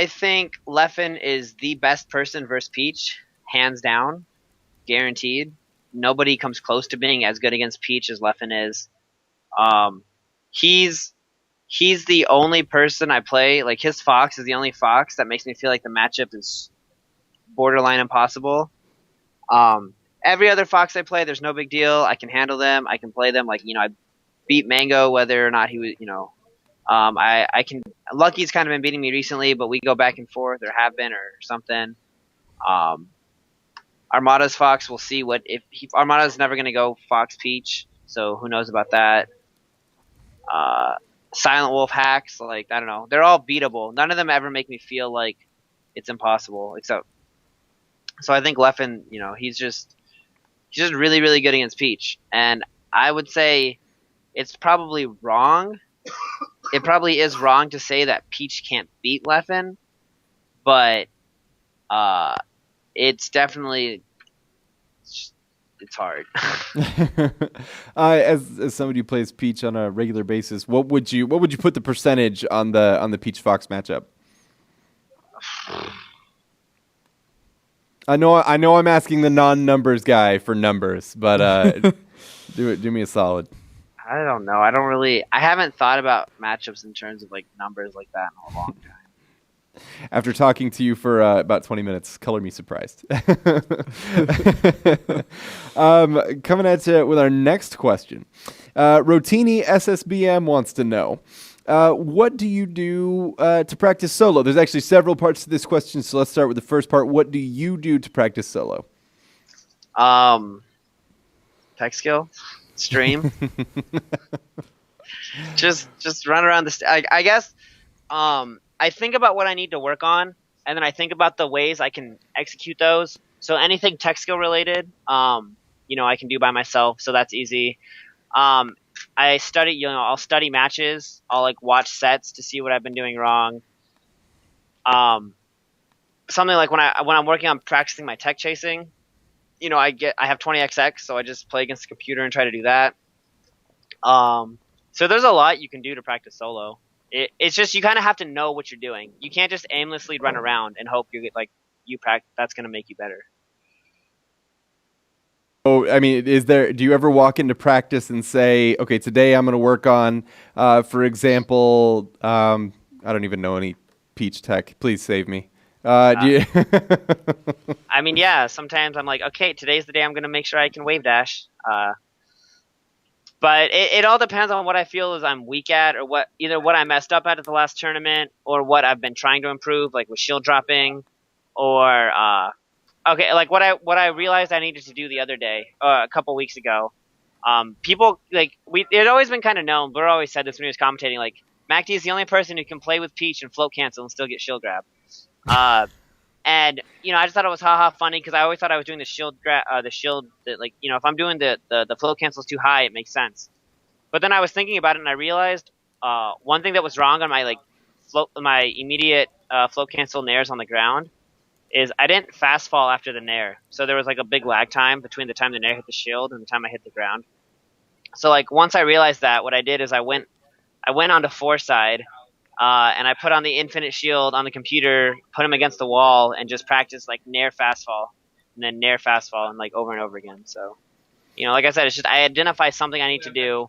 think Leffen is the best person versus Peach, hands down, guaranteed. Nobody comes close to being as good against Peach as Leffen is. He's the only person I play, like his Fox is the only Fox that makes me feel like the matchup is borderline impossible. Every other Fox I play, there's no big deal. I can handle them. I can play them. Like, I beat Mango whether or not he was, I can. Lucky's kind of been beating me recently, but we go back and forth, or have been, or something. Armada's Fox, we'll see Armada's never going to go Fox Peach, so who knows about that. Silent Wolf hacks, like, I don't know. They're all beatable. None of them ever make me feel like it's impossible, except. So I think Leffen, he's just really, really good against Peach. And I would say it's probably wrong. It probably is wrong to say that Peach can't beat Leffen, but it's definitely it's hard. As somebody who plays Peach on a regular basis, what would you put the percentage on the Peach Fox matchup? I know I'm asking the non-numbers guy for numbers, but do me a solid. I don't know. I haven't thought about matchups in terms of like numbers like that in a long time. After talking to you for about 20 minutes, color me surprised. Coming at you with our next question. Rotini SSBM wants to know, what do you do to practice solo? There's actually several parts to this question, so let's start with the first part. What do you do to practice solo? Tech skill, stream, just run around I guess. I think about what I need to work on, and then I think about the ways I can execute those. So anything tech skill related, I can do by myself, so that's easy. I study, I'll study matches. I'll like watch sets to see what I've been doing wrong. Something like when I'm working on practicing my tech chasing, I have 20xx, so I just play against the computer and try to do that. So there's a lot you can do to practice solo. It's just you kind of have to know what you're doing. You can't just aimlessly run around and hope you get that's going to make you better. Oh, I mean, do you ever walk into practice and say, okay, today I'm going to work on, for example, I don't even know any Peach tech. Please save me. Do you I mean, yeah, sometimes I'm like, okay, today's the day I'm going to make sure I can wave dash. But it all depends on what I feel is I'm weak at, or either what I messed up at the last tournament, or what I've been trying to improve, like with shield dropping, or okay, like what I realized I needed to do the other day, a couple weeks ago. People it had always been kind of known. Burr always said this when he was commentating, like MacD is the only person who can play with Peach and float cancel and still get shield grab. And I just thought it was funny because I always thought I was doing the shield that, like, if I'm doing the float cancels too high, it makes sense. But then I was thinking about it and I realized one thing that was wrong on my my immediate float cancel nairs on the ground is I didn't fast fall after the nair, so there was like a big lag time between the time the nair hit the shield and the time I hit the ground. So like once I realized that, what I did is I went onto foreside. And I put on the infinite shield on the computer, put him against the wall, and just practice like nair fast fall, and then nair fast fall, and like over and over again. So, like I said, it's just I identify something I need to do,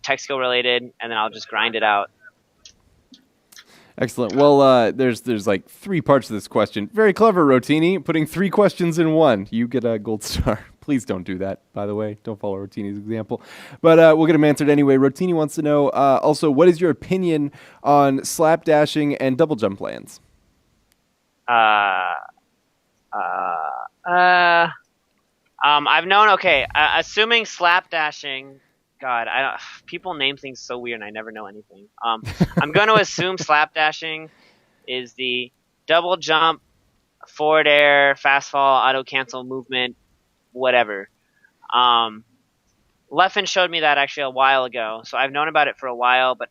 tech skill related, and then I'll just grind it out. Excellent. Well, there's like 3 parts to this question. Very clever, Rotini, putting 3 questions in one. You get a gold star. Please don't do that, by the way. Don't follow Rotini's example. But we'll get them answered anyway. Rotini wants to know, also, what is your opinion on slap dashing and double jump lands? I've known. Okay, assuming slapdashing. God, I don't. People name things so weird, and I never know anything. I'm going to assume slapdashing is the double jump, forward air, fast fall, auto cancel movement, whatever. Leffen showed me that actually a while ago, so I've known about it for a while. But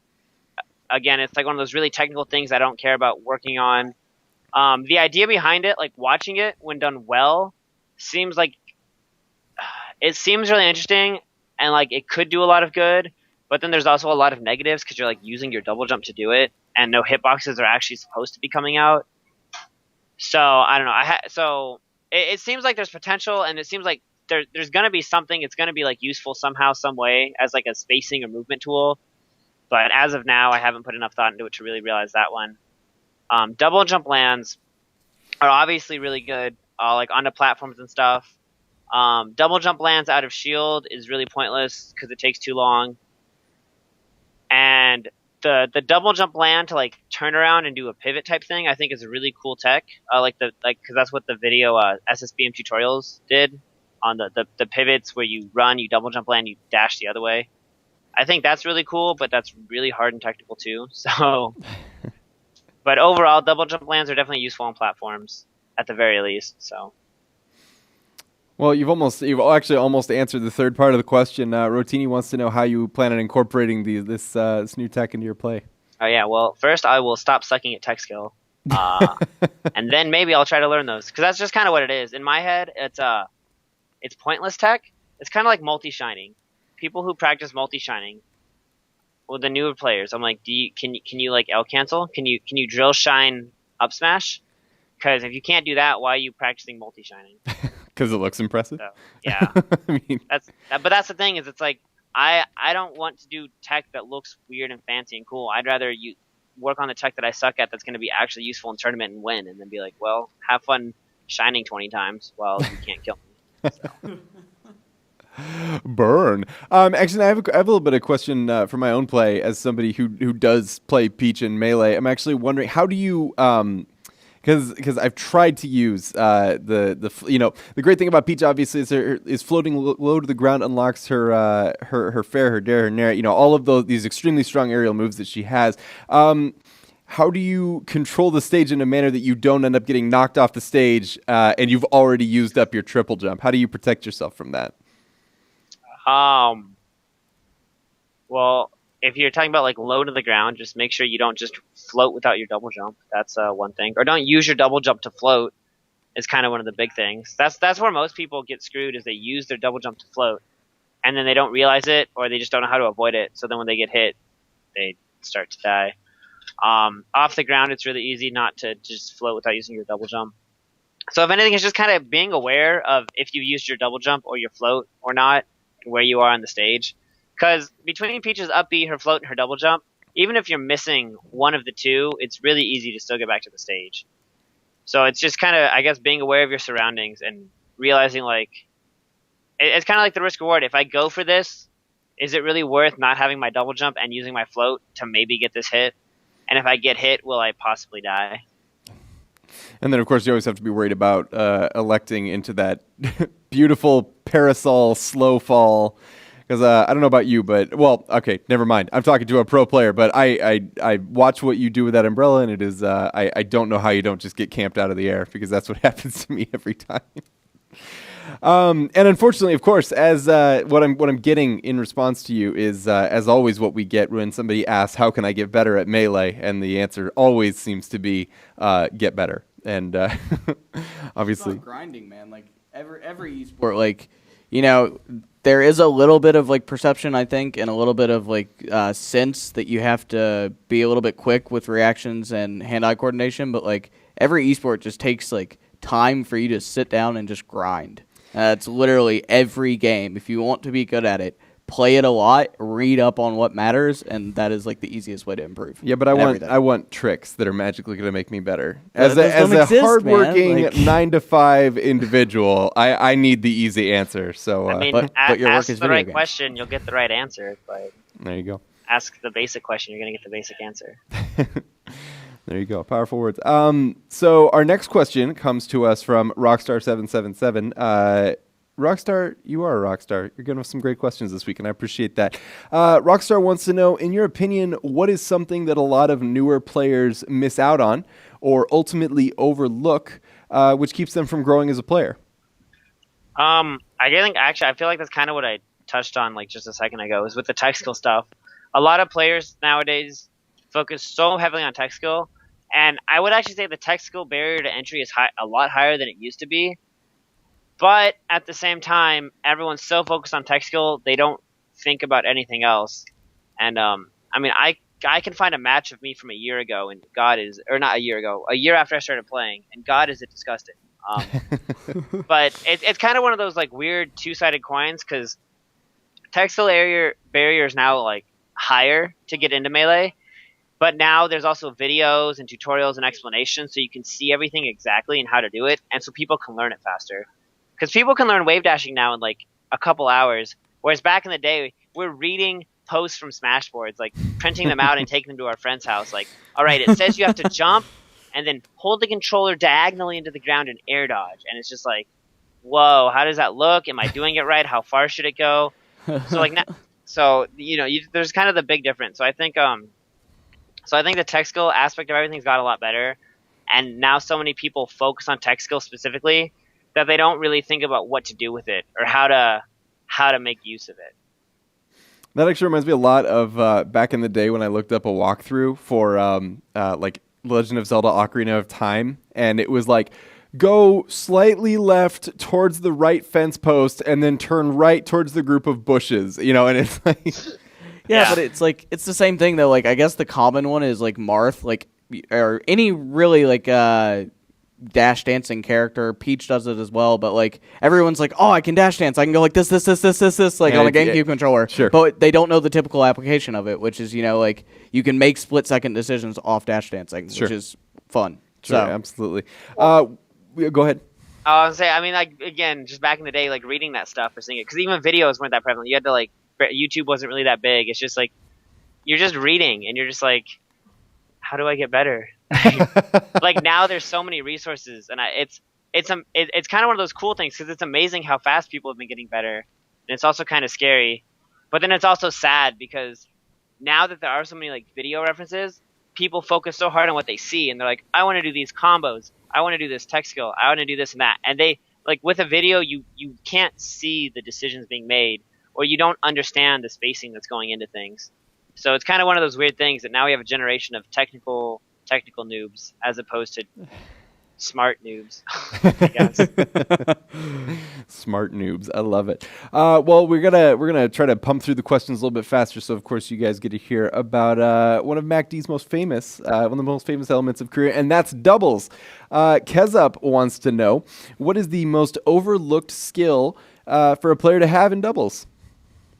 again, it's like one of those really technical things I don't care about working on. The idea behind it, like watching it when done well, seems really interesting, and like it could do a lot of good. But then there's also a lot of negatives because you're like using your double jump to do it, and no hitboxes are actually supposed to be coming out. So I don't know. So it seems like there's potential, and it seems like there's gonna be something. It's gonna be like useful somehow, some way as like a spacing or movement tool. But as of now, I haven't put enough thought into it to really realize that one. Double jump lands are obviously really good, like onto platforms and stuff. Double jump lands out of shield is really pointless because it takes too long. And the double jump land to like turn around and do a pivot type thing, I think is a really cool tech. Because that's what the video SSBM tutorials did on the pivots where you run, you double jump land, you dash the other way. I think that's really cool, but that's really hard and technical too. So, but overall, double jump lands are definitely useful on platforms at the very least. So. Well, you've actually almost answered the third part of the question. Rotini wants to know how you plan on incorporating this new tech into your play. Oh yeah, well, first I will stop sucking at tech skill, and then maybe I'll try to learn those because that's just kind of what it is. In my head, it's pointless tech. It's kind of like multi-shining. People who practice multi-shining, well, the newer players, I'm like, can you like L cancel? Can you drill shine up smash? Because if you can't do that, why are you practicing multi-shining? Because it looks impressive. So, yeah, I mean, but that's the thing is, it's like I don't want to do tech that looks weird and fancy and cool. I'd rather you work on the tech that I suck at that's going to be actually useful in tournament and win, and then be like, well, have fun shining 20 times while you can't kill me. So. Burn. Actually, I have a little bit of question for my own play as somebody who does play Peach in Melee. I'm actually wondering, how do you because I've tried to use the great thing about Peach obviously is floating low to the ground unlocks her fair, her dare, her nair, all of these extremely strong aerial moves that she has. How do you control the stage in a manner that you don't end up getting knocked off the stage and you've already used up your triple jump? How do you protect yourself from that? Well, if you're talking about like low to the ground, just make sure you don't just float without your double jump. That's one thing. Or don't use your double jump to float is kind of one of the big things. That's where most people get screwed is they use their double jump to float and then they don't realize it or they just don't know how to avoid it. So then when they get hit, they start to die. Off the ground, it's really easy not to just float without using your double jump. So if anything, it's just kind of being aware of if you used your double jump or your float or not, where you are on the stage. Because between Peach's up B, her float, and her double jump, even if you're missing one of the two, it's really easy to still get back to the stage. So it's just kind of, I guess, being aware of your surroundings and realizing, like, it's kind of like the risk reward. If I go for this, is it really worth not having my double jump and using my float to maybe get this hit? And if I get hit, will I possibly die? And then, of course, you always have to be worried about electing into that beautiful parasol slow fall. Because I don't know about you, but, well, okay, never mind. I'm talking to a pro player, but I watch what you do with that umbrella, and it is I don't know how you don't just get camped out of the air, because that's what happens to me every time. And unfortunately, of course, as what I'm getting in response to you is, as always, what we get when somebody asks, how can I get better at Melee? And the answer always seems to be, get better. And obviously... It's about grinding, man. Like, every esport, like, there is a little bit of, like, perception, I think, and a little bit of, like, sense that you have to be a little bit quick with reactions and hand-eye coordination, but, like, every esport just takes, like, time for you to sit down and just grind. It's literally every game. If you want to be good at it, play it a lot, read up on what matters, and that is like the easiest way to improve. Yeah, but I want tricks that are magically going to make me better. As Those a hardworking 9-to-5 individual, I need the easy answer. So I mean, but your work ask is the right video games. question, you'll get the right answer. But there you go. ask the basic question, you're going to get the basic answer. There you go. Powerful words. So our next question comes to us from Rockstar777. Rockstar, you are a rock star. You're giving us some great questions this week, and I appreciate that. Rockstar wants to know, in your opinion, what is something that a lot of newer players miss out on or ultimately overlook, which keeps them from growing as a player? I feel like that's kind of what I touched on like just a second ago, is with the tech skill stuff. A lot of players nowadays focus so heavily on tech skill, and I would actually say the tech skill barrier to entry is a lot higher than it used to be. But at the same time, everyone's so focused on tech skill, they don't think about anything else. And I can find a match of me from a year ago, and God is, or not a year ago, a year after I started playing, and God is it disgusting. But it's kind of one of those like weird two-sided coins, because tech skill barrier is now like higher to get into Melee. But now there's also videos and tutorials and explanations, so you can see everything exactly and how to do it, and so people can learn it faster. Because people can learn wave dashing now in like a couple hours, whereas back in the day, we're reading posts from Smashboards, like printing them out and taking them to our friend's house. Like, all right, it says you have to jump and then hold the controller diagonally into the ground and air dodge, and it's just like, whoa, how does that look? Am I doing it right? How far should it go? So like, there's kind of the big difference. So I think the tech skill aspect of everything's got a lot better, and now so many people focus on tech skill specifically that they don't really think about what to do with it or how to make use of it. That actually reminds me a lot of back in the day when I looked up a walkthrough for like Legend of Zelda Ocarina of Time, and it was like, go slightly left towards the right fence post and then turn right towards the group of bushes, and it's like... Yeah, but it's like it's the same thing though. Like I guess the common one is like Marth, like or any really like dash dancing character. Peach does it as well, but like everyone's like, oh, I can dash dance. I can go like this, like on a GameCube controller. Sure. But they don't know the typical application of it, which is like you can make split second decisions off dash dancing, which is fun. Sure, so absolutely. Go ahead. I was saying, like again, just back in the day, like reading that stuff or seeing it, because even videos weren't that prevalent. You had to like. YouTube wasn't really that big. It's just like you're just reading and you're just like, how do I get better? Like now there's so many resources, and it's kind of one of those cool things, because it's amazing how fast people have been getting better, and it's also kind of scary, but then it's also sad because now that there are so many like video references, people focus so hard on what they see, and they're like, I want to do these combos, I want to do this tech skill, I want to do this and that, and they like with a video you can't see the decisions being made, or you don't understand the spacing that's going into things. So it's kind of one of those weird things that now we have a generation of technical noobs as opposed to smart noobs, I guess. Smart noobs. I love it. Well, we're gonna try to pump through the questions a little bit faster, so of course you guys get to hear about one of MacD's most famous, one of the most famous elements of career, and that's doubles. Kezup wants to know, what is the most overlooked skill for a player to have in doubles?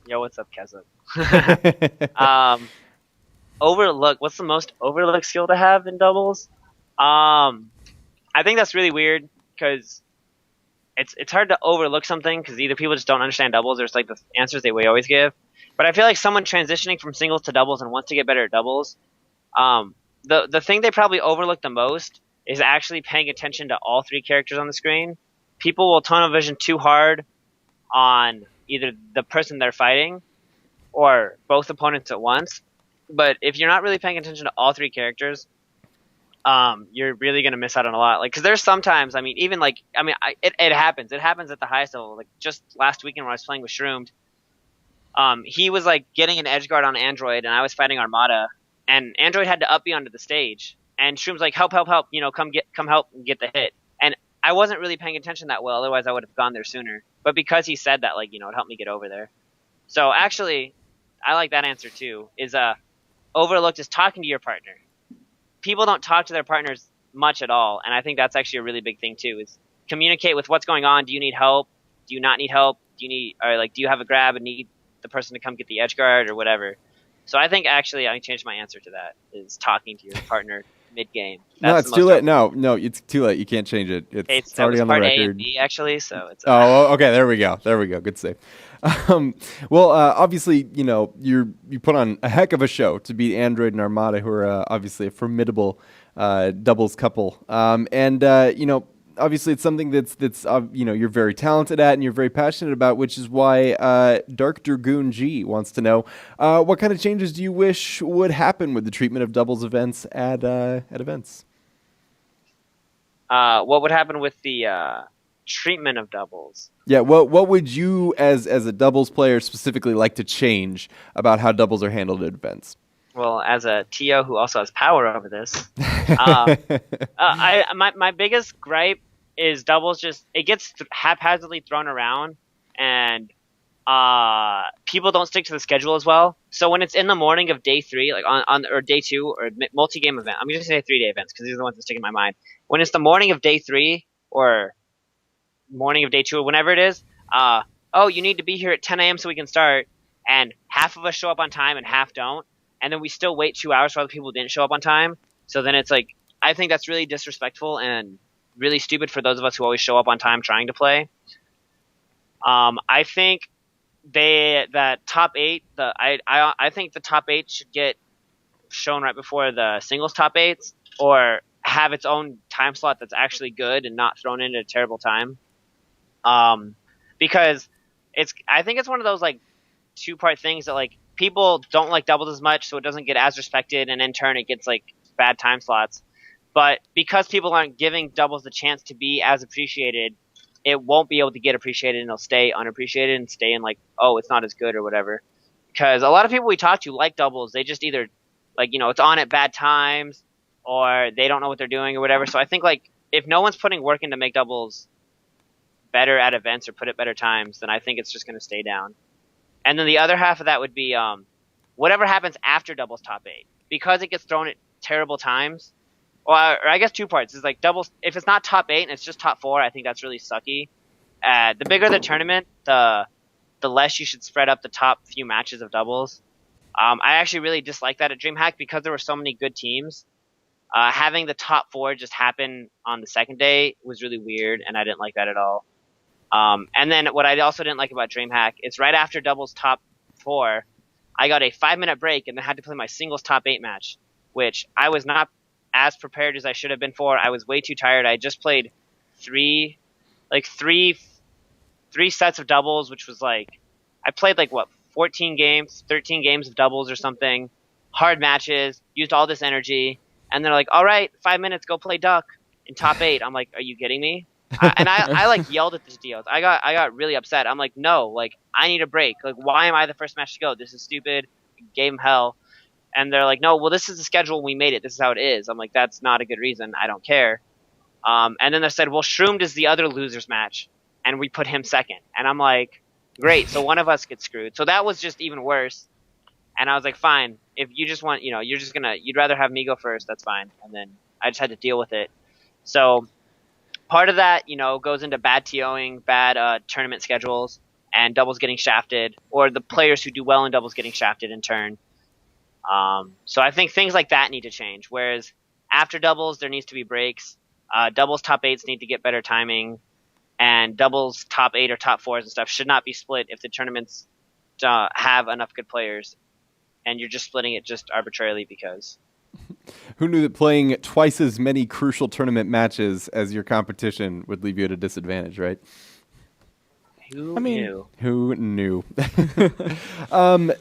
Yo, what's up, Kezup? What's the most overlooked skill to have in doubles? I think that's really weird, because it's hard to overlook something, because either people just don't understand doubles, or it's like the answers they always give. But I feel like someone transitioning from singles to doubles and wants to get better at doubles, the thing they probably overlook the most is actually paying attention to all three characters on the screen. People will tunnel vision too hard on either the person they're fighting or both opponents at once. But if you're not really paying attention to all three characters, you're really going to miss out on a lot. Like, because there's sometimes, it happens. It happens at the highest level. Like, just last weekend when I was playing with Shroomed, he was, like, getting an edge guard on Android, and I was fighting Armada, and Android had to up me onto the stage. And Shroom's like, help, come help and get the hit. And I wasn't really paying attention that well, otherwise I would have gone there sooner. But because he said that, it helped me get over there. So actually, I like that answer too, is overlooked is talking to your partner. People don't talk to their partners much at all, and I think that's actually a really big thing too, is communicate with what's going on. Do you need help? Do you not need help? Do you have a grab and need the person to come get the edge guard or whatever? So I think actually I changed my answer to that, is talking to your partner mid game. No, it's too late. No, it's too late. You can't change it. It's That already was on the part A record. and B actually, so it's. Oh, okay. There we go. Good save. Well, obviously, you put on a heck of a show to beat Android and Armada, who are obviously a formidable doubles couple. Obviously, it's something that's you're very talented at and you're very passionate about, which is why Dark Dragoon G wants to know what kind of changes do you wish would happen with the treatment of doubles events at events. What would happen with the treatment of doubles? Yeah, what would you, as a doubles player, specifically like to change about how doubles are handled at events? Well, as a TO who also has power over this, my biggest gripe is doubles just it gets haphazardly thrown around, and people don't stick to the schedule as well. So when it's in the morning of day 3, like on or day 2 or multi-game event, I'm gonna say 3-day events because these are the ones that stick in my mind. When it's the morning of day 3 or morning of day 2 or whenever it is, you need to be here at 10 a.m. so we can start, and half of us show up on time and half don't, and then we still wait 2 hours for other people who didn't show up on time. So then it's like, I think that's really disrespectful and really stupid for those of us who always show up on time trying to play. I think that top 8, I think the top 8 should get shown right before the singles top 8s, or have its own time slot that's actually good and not thrown in at a terrible time. Because I think it's one of those like 2-part things that like people don't like doubles as much, so it doesn't get as respected, and in turn it gets like bad time slots. But because people aren't giving doubles the chance to be as appreciated, it won't be able to get appreciated, and it'll stay unappreciated and stay in like, oh, it's not as good or whatever. Because a lot of people we talk to like doubles, they just either like, it's on at bad times, or they don't know what they're doing or whatever. So I think like if no one's putting work in to make doubles better at events or put at better times, then I think it's just going to stay down. And then the other half of that would be whatever happens after doubles top 8, because it gets thrown at terrible times. Or I guess 2 parts. It's like doubles. If it's not top 8 and it's just top 4, I think that's really sucky. The bigger the tournament, the less you should spread up the top few matches of doubles. I actually really dislike that at DreamHack because there were so many good teams. Having the top 4 just happen on the second day was really weird, and I didn't like that at all. And then what I also didn't like about DreamHack is right after doubles top 4, I got a 5-minute break and then had to play my singles top 8 match, which I was not as prepared as I should have been for. I was way too tired. I just played three sets of doubles, which was like, I played like 13 games of doubles or something, hard matches, used all this energy, and they're like, all right, 5 minutes, go play duck in top 8. I'm like, are you kidding me? I like yelled at the DOs. I got really upset. I'm like, no, like I need a break. Like, why am I the first match to go? This is stupid. Gave them hell. And they're like, no, well, this is the schedule. We made it. This is how it is. I'm like, that's not a good reason. I don't care. And then they said, well, Shroomed is the other loser's match, and we put him second. And I'm like, great. So one of us gets screwed. So that was just even worse. And I was like, fine. If you just want, you'd rather have me go first. That's fine. And then I just had to deal with it. So part of that, goes into bad TOing, bad tournament schedules, and doubles getting shafted, or the players who do well in doubles getting shafted in turn. So I think things like that need to change. Whereas after doubles, there needs to be breaks. Doubles top 8s need to get better timing, and doubles top 8 or top 4s and stuff should not be split if the tournaments have enough good players, and you're just splitting it just arbitrarily because. Who knew that playing twice as many crucial tournament matches as your competition would leave you at a disadvantage, right? Who knew? Who knew?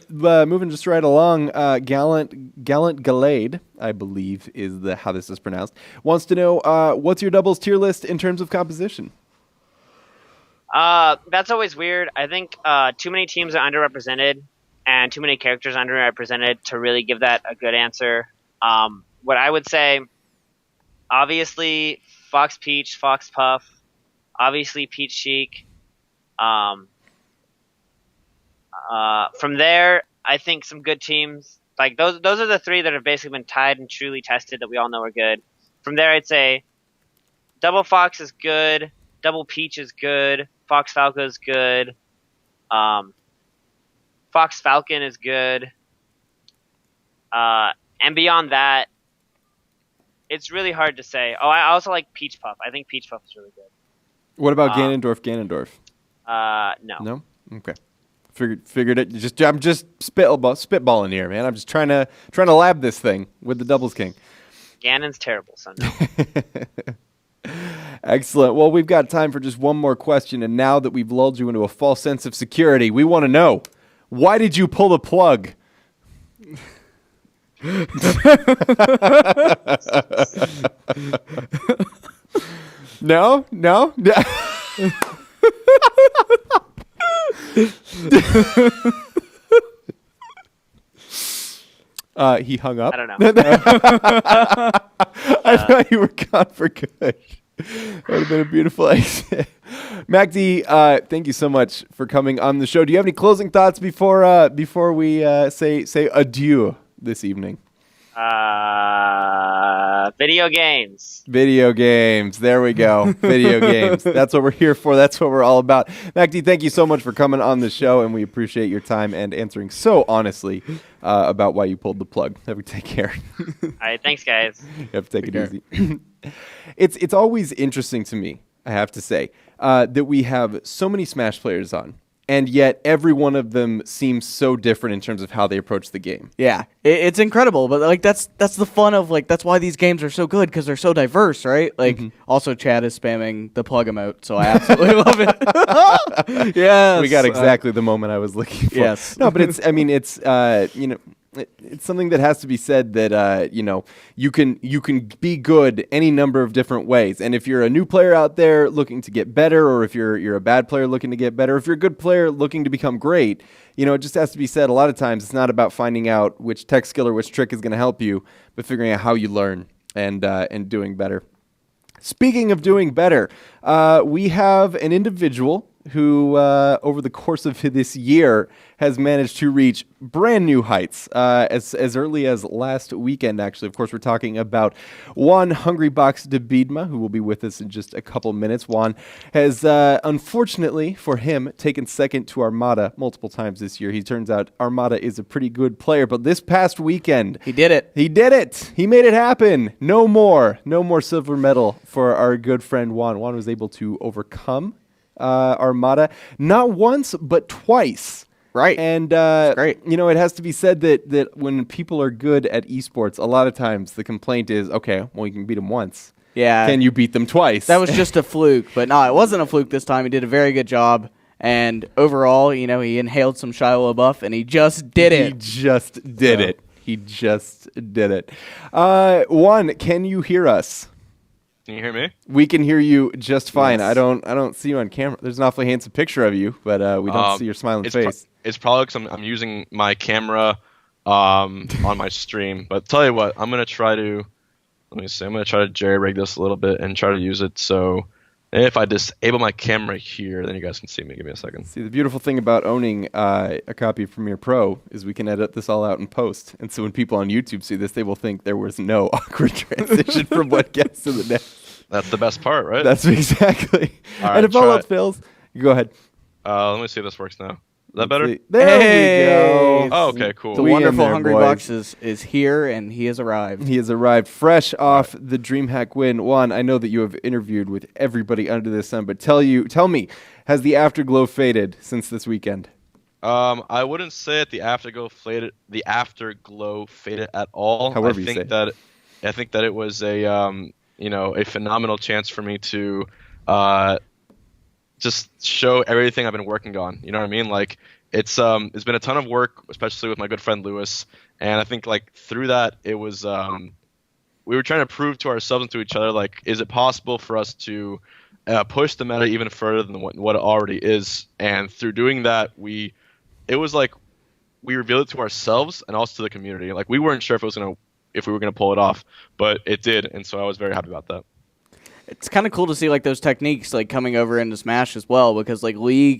Moving just right along, Gallant Galade, I believe is how this is pronounced, wants to know what's your doubles tier list in terms of composition? That's always weird. I think too many teams are underrepresented and too many characters underrepresented to really give that a good answer. What I would say, obviously, Fox Peach, Fox Puff, obviously Peach Chic. From there, I think some good teams, like those are the 3 that have basically been tied and truly tested that we all know are good. From there, I'd say Double Fox is good, Double Peach is good, Fox Falco is good, Fox Falcon is good, and beyond that, it's really hard to say. Oh, I also like Peach Puff. I think Peach Puff is really good. What about Ganondorf? No. No? Okay. Figured it. I'm just spitballing here, man. I'm just trying to lab this thing with the Doubles King. Ganon's terrible, son. Excellent. Well, we've got time for just one more question, and now that we've lulled you into a false sense of security, we want to know, why did you pull the plug? No? He hung up. I don't know. I thought you were gone for good. That would have been a beautiful exit. MacD, thank you so much for coming on the show. Do you have any closing thoughts before we say adieu this evening? Video games. Video games. There we go. Video games. That's what we're here for. That's what we're all about. MacD, thank you so much for coming on the show, and we appreciate your time and answering so honestly about why you pulled the plug. Have a take care. All right, thanks, guys. You have to take it easy. It's always interesting to me, I have to say, that we have so many Smash players on, and yet every one of them seems so different in terms of how they approach the game. Yeah, it's incredible, but like that's the fun of like that's why these games are so good because they're so diverse, right? Like also Chad is spamming the plug emote, so I absolutely love it. Yes, We got exactly the moment I was looking for. Yes. No, but it's it's something that has to be said that you can be good any number of different ways. And if you're a new player out there looking to get better, or if you're a bad player looking to get better, if you're a good player looking to become great, it just has to be said. A lot of times it's not about finding out which tech skill or which trick is going to help you, but figuring out how you learn and doing better. Speaking of doing better, we have an individual who, over the course of this year, has managed to reach brand new heights as early as last weekend, actually. Of course, we're talking about Juan HungryBox Debidma, who will be with us in just a couple minutes. Juan has, unfortunately for him, taken second to Armada multiple times this year. He turns out Armada is a pretty good player, but this past weekend... He did it. He did it. He made it happen. No more silver medal for our good friend Juan. Juan was able to overcome Armada not once but twice. Right. And great. It has to be said that when people are good at esports, a lot of times the complaint is, okay, well, you can beat them once. Yeah. Can you beat them twice? That was just a fluke, but no, it wasn't a fluke this time. He did a very good job. And overall, he inhaled some Shia LaBeouf, and he just did it. He just did it. He just did it. Juan, can you hear us? Can you hear me? We can hear you just fine. Yes. I don't see you on camera. There's an awfully handsome picture of you, but we don't see your smiling face. It's probably because I'm using my camera on my stream. But tell you what, I'm gonna try to jerry rig this a little bit and try to use it. So if I disable my camera here, then you guys can see me. Give me a second. See, the beautiful thing about owning a copy of Premiere Pro is we can edit this all out in post. And so when people on YouTube see this, they will think there was no awkward transition from one guest to the next. That's the best part, right? That's exactly. All right, and if all else fails, you go ahead. Let me see if this works now. Is that better? There Hey! we go. Oh, okay, cool. The We wonderful in there, HungryBox is here, and he has arrived. He has arrived fresh off the DreamHack win. Juan, I know that you have interviewed with everybody under the sun, but tell me, has the afterglow faded since this weekend? I wouldn't say the afterglow faded at all. However I think that it was a phenomenal chance for me to just show everything I've been working on. You know what I mean? Like it's been a ton of work, especially with my good friend Lewis, and I think like through that it was we were trying to prove to ourselves and to each other, like, is it possible for us to push the meta even further than what it already is? And through doing that, it was like we revealed it to ourselves and also to the community. Like we weren't sure if we were gonna pull it off, but it did, and so I was very happy about that. It's kind of cool to see like those techniques like coming over into Smash as well, because like league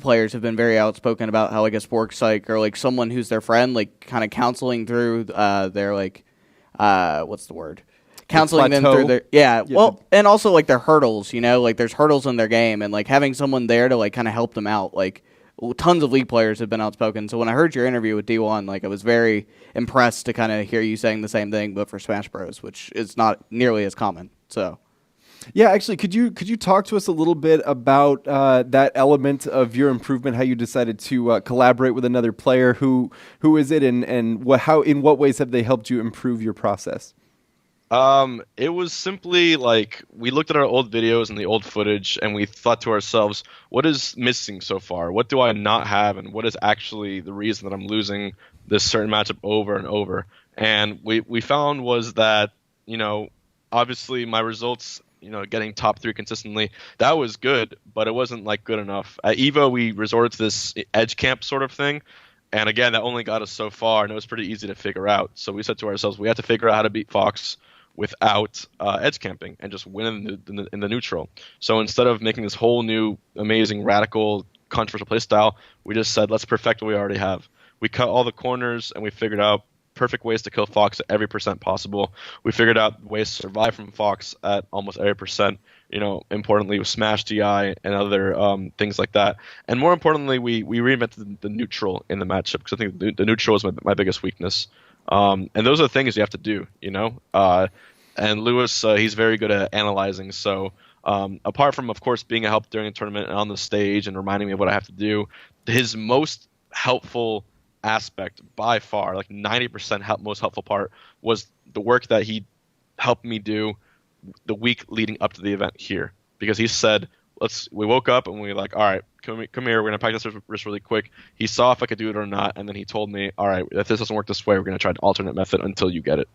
players have been very outspoken about how like a sports psych or like someone who's their friend like kind of counseling through their like what's the word? Counseling them through their and also like their hurdles, like there's hurdles in their game, and like having someone there to like kind of help them out, like tons of League players have been outspoken. So when I heard your interview with D1, like I was very impressed to kind of hear you saying the same thing, but for Smash Bros, which is not nearly as common. So. Yeah, actually, could you talk to us a little bit about that element of your improvement? How you decided to collaborate with another player? Who is it, and how in what ways have they helped you improve your process? It was simply like we looked at our old videos and the old footage, and we thought to ourselves, what is missing so far? What do I not have, and what is actually the reason that I'm losing this certain matchup over and over? And we found was that, obviously my results, getting top 3 consistently, that was good, but it wasn't like good enough. At Evo, we resorted to this edge camp sort of thing. And again, that only got us so far, and it was pretty easy to figure out. So we said to ourselves, we have to figure out how to beat Fox without edge camping and just win in the neutral. So instead of making this whole new, amazing, radical, controversial playstyle, we just said, let's perfect what we already have. We cut all the corners, and we figured out perfect ways to kill Fox at every percent possible. We figured out ways to survive from Fox at almost every percent, importantly with Smash DI and other things like that. And more importantly, we reinvented the neutral in the matchup, because I think the neutral is my biggest weakness. And those are the things you have to do, and Lewis, he's very good at analyzing. So apart from, of course, being a help during a tournament and on the stage and reminding me of what I have to do, his most helpful aspect by far, like 90% most helpful part, was the work that he helped me do the week leading up to the event here. Because he said, we woke up and we were like, all right, come here, we're going to practice this really quick. He saw if I could do it or not, and then he told me, all right, if this doesn't work this way, we're going to try an alternate method until you get it.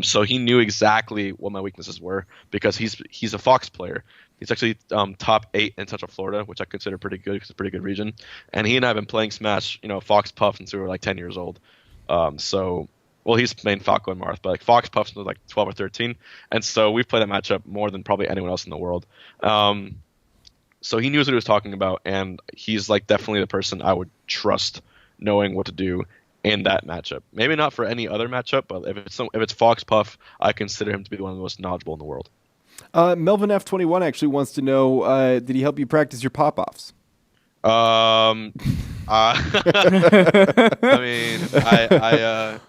So he knew exactly what my weaknesses were, because he's a Fox player. He's actually top 8 in Central Florida, which I consider pretty good, because it's a pretty good region. And he and I have been playing Smash, Fox Puff since we were like 10 years old. Well, he's playing Falco and Marth, but like Fox Puff was like 12 or 13. And so we've played that matchup more than probably anyone else in the world. So he knew what he was talking about, and he's like definitely the person I would trust knowing what to do in that matchup. Maybe not for any other matchup, but if it's Fox Puff, I consider him to be one of the most knowledgeable in the world. Melvin F21 actually wants to know, did he help you practice your pop-offs? I mean,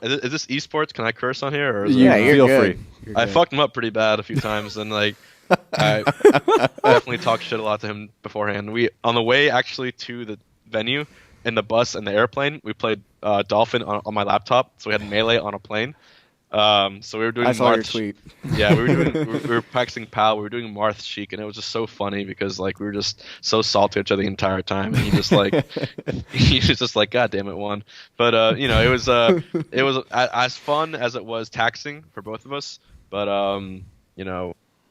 is this esports? Can I curse on here? Or is Yeah, it, feel free. I fucked him up pretty bad a few times, and like I definitely talked shit a lot to him beforehand. We on the way actually to the venue in the bus and the airplane, we played Dolphin on my laptop, so we had Melee on a plane. So we were doing. I saw your tweet. Yeah, we were practicing PAL. We were doing Marth Sheik, and it was just so funny because like we were just so salty at each other the entire time, and he just like he was just like, God damn it, one. But it was as fun as it was taxing for both of us. But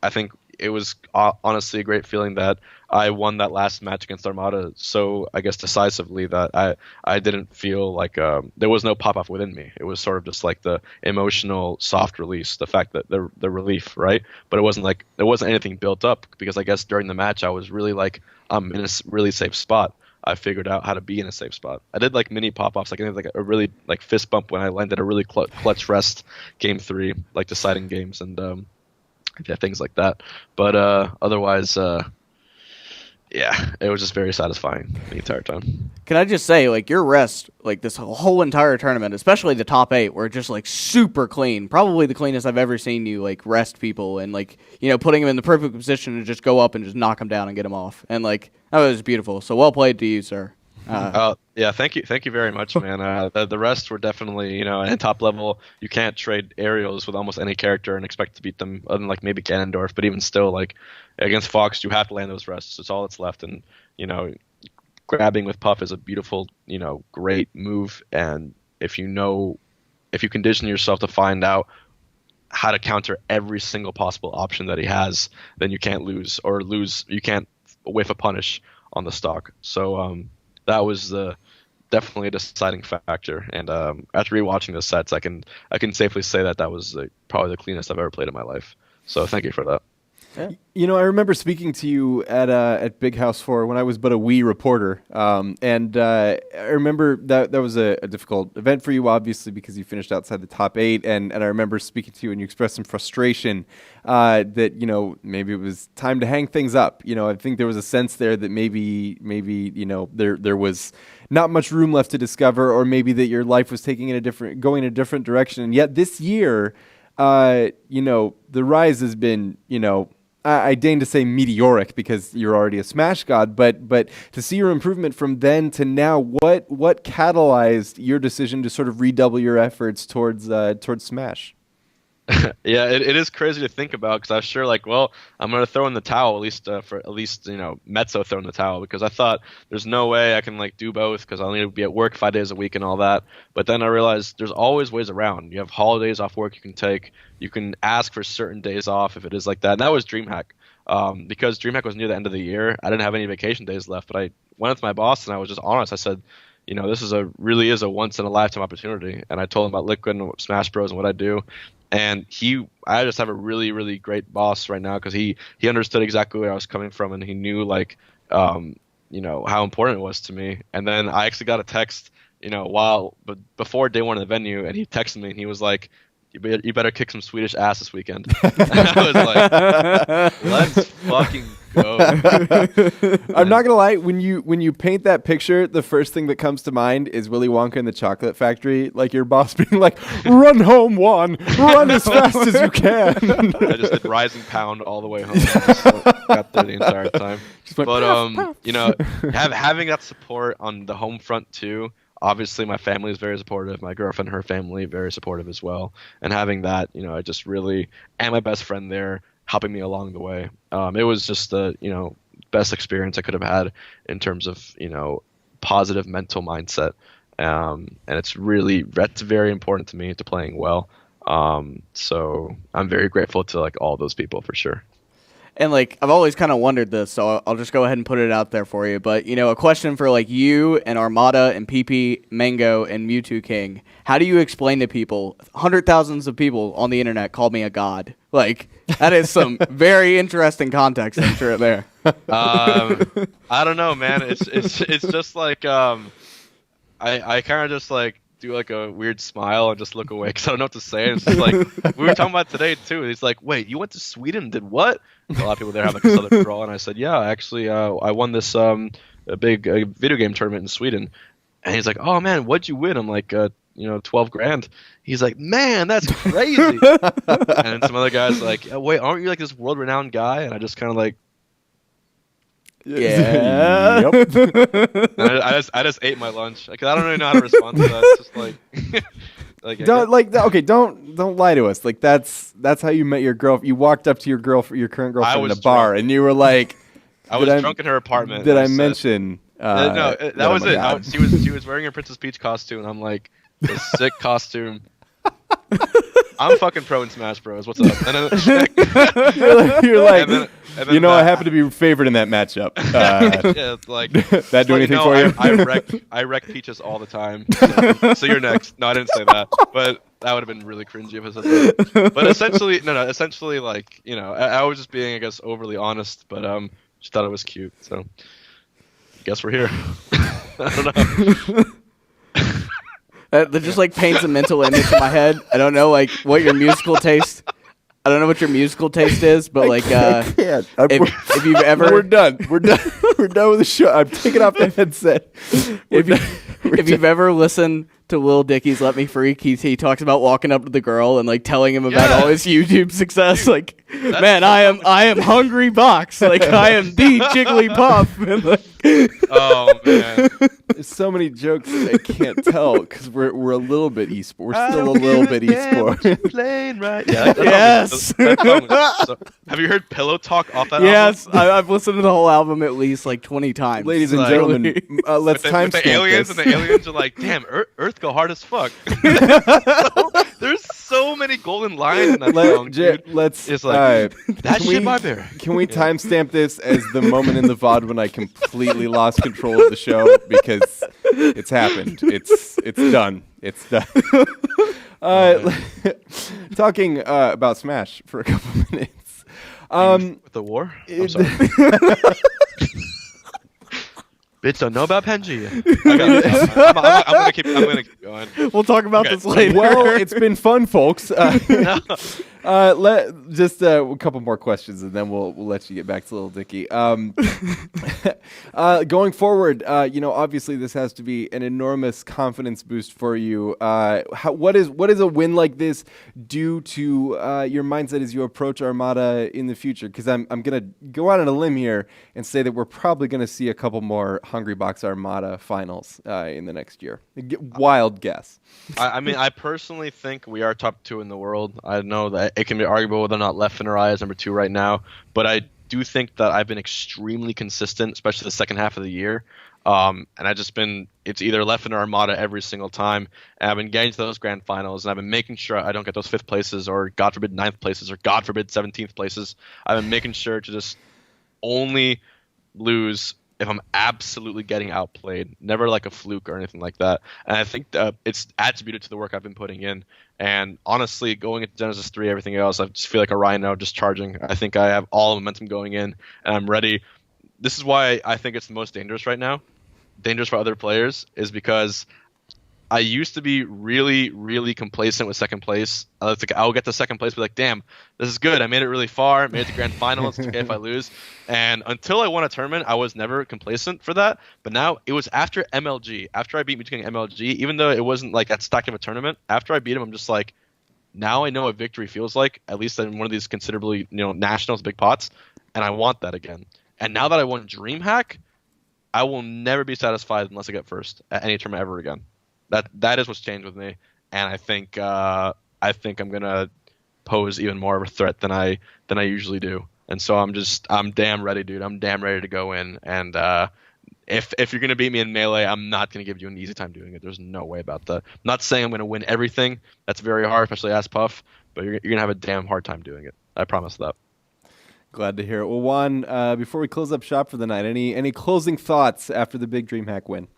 I think it was honestly a great feeling that I won that last match against Armada so, I guess, decisively that I didn't feel like there was no pop-off within me. It was sort of just like the emotional soft release, the fact that the relief, right? But it wasn't like there wasn't anything built up, because I guess during the match I was really like, I'm in a really safe spot. I figured out how to be in a safe spot. I did like mini pop-offs, like I did like a really like fist bump when I landed a really clutch rest game 3, like deciding games, and yeah, things like that. But otherwise, yeah, it was just very satisfying the entire time. Can I just say, like, your rest, like, this whole entire tournament, especially the top 8, were just, like, super clean. Probably the cleanest I've ever seen you, like, rest people and, like, putting them in the perfect position to just go up and just knock them down and get them off. And, like, that was beautiful. So well played to you, sir. Yeah, thank you very much, man. The rest were definitely, at top level, you can't trade aerials with almost any character and expect to beat them, other than like maybe Ganondorf. But even still, like against Fox, you have to land those rests. It's all that's left, and grabbing with Puff is a beautiful, great move. And if you condition yourself to find out how to counter every single possible option that he has, then you can't lose, you can't whiff a punish on the stock. So that was definitely a deciding factor. And after rewatching the sets, I can safely say that was probably the cleanest I've ever played in my life. So thank you for that. You know, I remember speaking to you at Big House 4 when I was but a wee reporter, and I remember that was a difficult event for you, obviously, because you finished outside the top 8, and I remember speaking to you and you expressed some frustration that, you know, maybe it was time to hang things up. You know, I think there was a sense there that maybe you know, there was not much room left to discover, or maybe that your life was going in a different direction. And yet this year, you know, the rise has been, you know, I deign to say meteoric because you're already a Smash god, but to see your improvement from then to now, what catalyzed your decision to sort of redouble your efforts towards Smash? Yeah, it is crazy to think about, because I was sure, like, well, I'm gonna throw in the towel, at least you know, Mezzo throw in the towel, because I thought there's no way I can like do both, because I'll need to be at work 5 days a week and all that. But then I realized there's always ways around. You have holidays off work you can take. You can ask for certain days off if it is like that. And that was DreamHack. Because DreamHack was near the end of the year, I didn't have any vacation days left. But I went up to my boss and I was just honest. I said, you know, this really is a once in a lifetime opportunity. And I told him about Liquid and SmashBros and what I do. And I just have a really, really great boss right now, because he understood exactly where I was coming from, and he knew, like, you know, how important it was to me. And then I actually got a text, you know, before day 1 of the venue, and he texted me and he was like, you better kick some Swedish ass this weekend. I was like, let's fucking go. I'm not gonna lie, when you paint that picture, the first thing that comes to mind is Willy Wonka and the Chocolate Factory, like your boss being like, run home, Juan, run as fast as you can. I just did Rising Pound all the way home. Just got there the entire time. But you know, having that support on the home front too. Obviously, my family is very supportive. My girlfriend, her family, very supportive as well. And having that, you know, I just really, and my best friend there helping me along the way. It was just the, you know, best experience I could have had in terms of, you know, positive mental mindset. And that's very important to me, to playing well. So I'm very grateful to like all those people for sure. And, like, I've always kind of wondered this, so I'll just go ahead and put it out there for you. But, you know, a question for, like, you and Armada and PP, Mango, and Mewtwo King. How do you explain to people, thousands of people on the internet call me a god? Like, that is some very interesting context, I'm sure, there. I don't know, man. It's just like, I kind of just, like, do like a weird smile and just look away because I don't know what to say. And it's just like, we were talking about today too. He's like, wait, you went to Sweden and did what? A lot of people there have like a Southern drawl, and I said, yeah, actually, I won this a big video game tournament in Sweden. And he's like, oh man, what'd you win? I'm like, you know, 12 grand. He's like, man, that's crazy. And some other guys like, wait, aren't you like this world renowned guy? And I just kind of like, yeah. Yep. I just ate my lunch. Like, I don't really know how to respond to that. It's just like don't lie to us. Like that's how you met your girl. You walked up to your current girlfriend in a bar, and you were like, I was drunk in her apartment. Did I mention? No, that was it. She was wearing a Princess Peach costume, and I'm like, this sick costume. I'm fucking pro in Smash Bros. What's up? And then, you're like, and then you know, I happen to be favored in that matchup. Yeah, like that do anything for you? I wreck Peaches all the time. So you're next. No, I didn't say that, but that would have been really cringy if I said that. But essentially, like, you know, I was just being, I guess, overly honest, but she thought it was cute, so I guess we're here. I don't know. That just like paints a mental image in my head. I don't know like what your musical taste. I don't know what your musical taste is, but like if you've ever, we're done with the show. I'm taking off the headset. If you've ever listened to Lil Dicky's "Let Me Freak," he talks about walking up to the girl and like telling him about all his YouTube success. Like, man, I am HungryBox. Like, I am the Jigglypuff. And like, oh man. There's so many jokes I can't tell because we're a little bit esport. We're still a little bit esport. Playing right. Yeah, yes. Have you heard Pillow Talk off that yes, album? I've listened to the whole album at least like 20 times. Ladies and gentlemen, let's timestamp the aliens this. And the aliens are like, damn, Earth go hard as fuck. There's so many golden lines in that song, dude. It's like, that shit by bear. Can we timestamp this as the moment in the VOD when I completely lost control of the show because it's happened. It's done. It's done. Talking about Smash for a couple minutes. With the war? I'm sorry. Bitch don't know about Pangea. I'm gonna keep going. We'll talk about Okay. this later. Well, it's been fun, folks. No. Just a couple more questions, and then we'll let you get back to Little Dicky. Going forward, obviously this has to be an enormous confidence boost for you. What is a win like this do to your mindset as you approach Armada in the future? Because I'm gonna go out on a limb here and say that we're probably gonna see a couple more HungryBox Armada finals in the next year. Wild guess. I personally think we are top 2 in the world. I know that it can be arguable whether or not Left and Rai is number 2 right now, but I do think that I've been extremely consistent, especially the second half of the year. And it's either Left and Armada every single time. And I've been getting to those grand finals, and I've been making sure I don't get those 5th places, or God forbid 9th places, or God forbid 17th places. I've been making sure to just only lose if I'm absolutely getting outplayed, never like a fluke or anything like that. And I think it's attributed to the work I've been putting in. And honestly, going into Genesis 3, everything else, I just feel like a rhino just charging. I think I have all the momentum going in, and I'm ready. This is why I think it's the most dangerous right now. Dangerous for other players is because I used to be really, really complacent with second place. I'll get to second place, be like, damn, this is good. I made it really far. Made it to grand final. It's okay if I lose. And until I won a tournament, I was never complacent for that. But now it was after MLG. After I beat Michigan MLG, even though it wasn't like that stack of a tournament, after I beat him, I'm just like, now I know what victory feels like, at least in one of these considerably, nationals, big pots. And I want that again. And now that I won DreamHack, I will never be satisfied unless I get first at any tournament ever again. That is what's changed with me, and I think I'm gonna pose even more of a threat than I usually do, and so I'm damn ready, dude. I'm damn ready to go in, and if you're gonna beat me in melee, I'm not gonna give you an easy time doing it. There's no way about that. I'm not saying I'm gonna win everything. That's very hard, especially as Puff, but you're gonna have a damn hard time doing it. I promise that. Glad to hear it. Well, Juan, before we close up shop for the night, any closing thoughts after the big DreamHack win?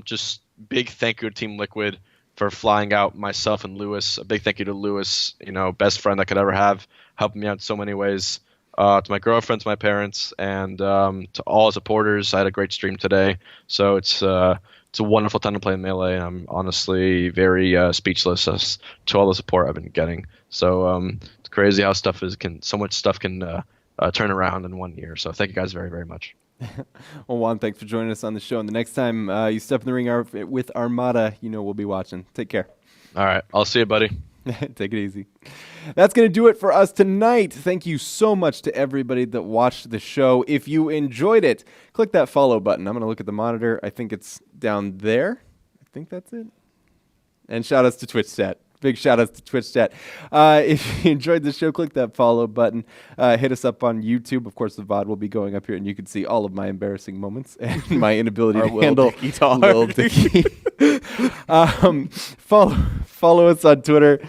Just big thank you to Team Liquid for flying out myself and Lewis. A big thank you to Lewis, best friend I could ever have, helping me out in so many ways. To my girlfriend, to my parents, and to all supporters. I had a great stream today, so it's a wonderful time to play in Melee. I'm honestly very speechless as to all the support I've been getting. So it's crazy how so much stuff can turn around in 1 year. So thank you guys very, very much. Well, Juan, thanks for joining us on the show. And the next time you step in the ring with Armada, we'll be watching. Take care. All right. I'll see you, buddy. Take it easy. That's going to do it for us tonight. Thank you so much to everybody that watched the show. If you enjoyed it, click that follow button. I'm going to look at the monitor. I think it's down there. I think that's it. And shout outs to Twitch chat. Big shout outs to Twitch chat. If you enjoyed the show, click that follow button. Hit us up on YouTube. Of course, the VOD will be going up here, and you can see all of my embarrassing moments and my inability to handle Lil Dicky. Follow us on Twitter.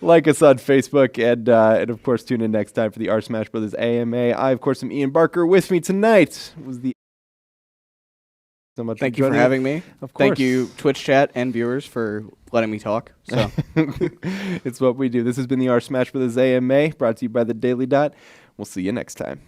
Like us on Facebook, and of course, tune in next time for the SmashBros AMA. I, of course, am Ian Barker. With me tonight was the. So much. Thank you for having me. Of course. Thank you, Twitch chat and viewers, for letting me talk. So it's what we do. This has been the SmashBros AMA, brought to you by the Daily Dot. We'll see you next time.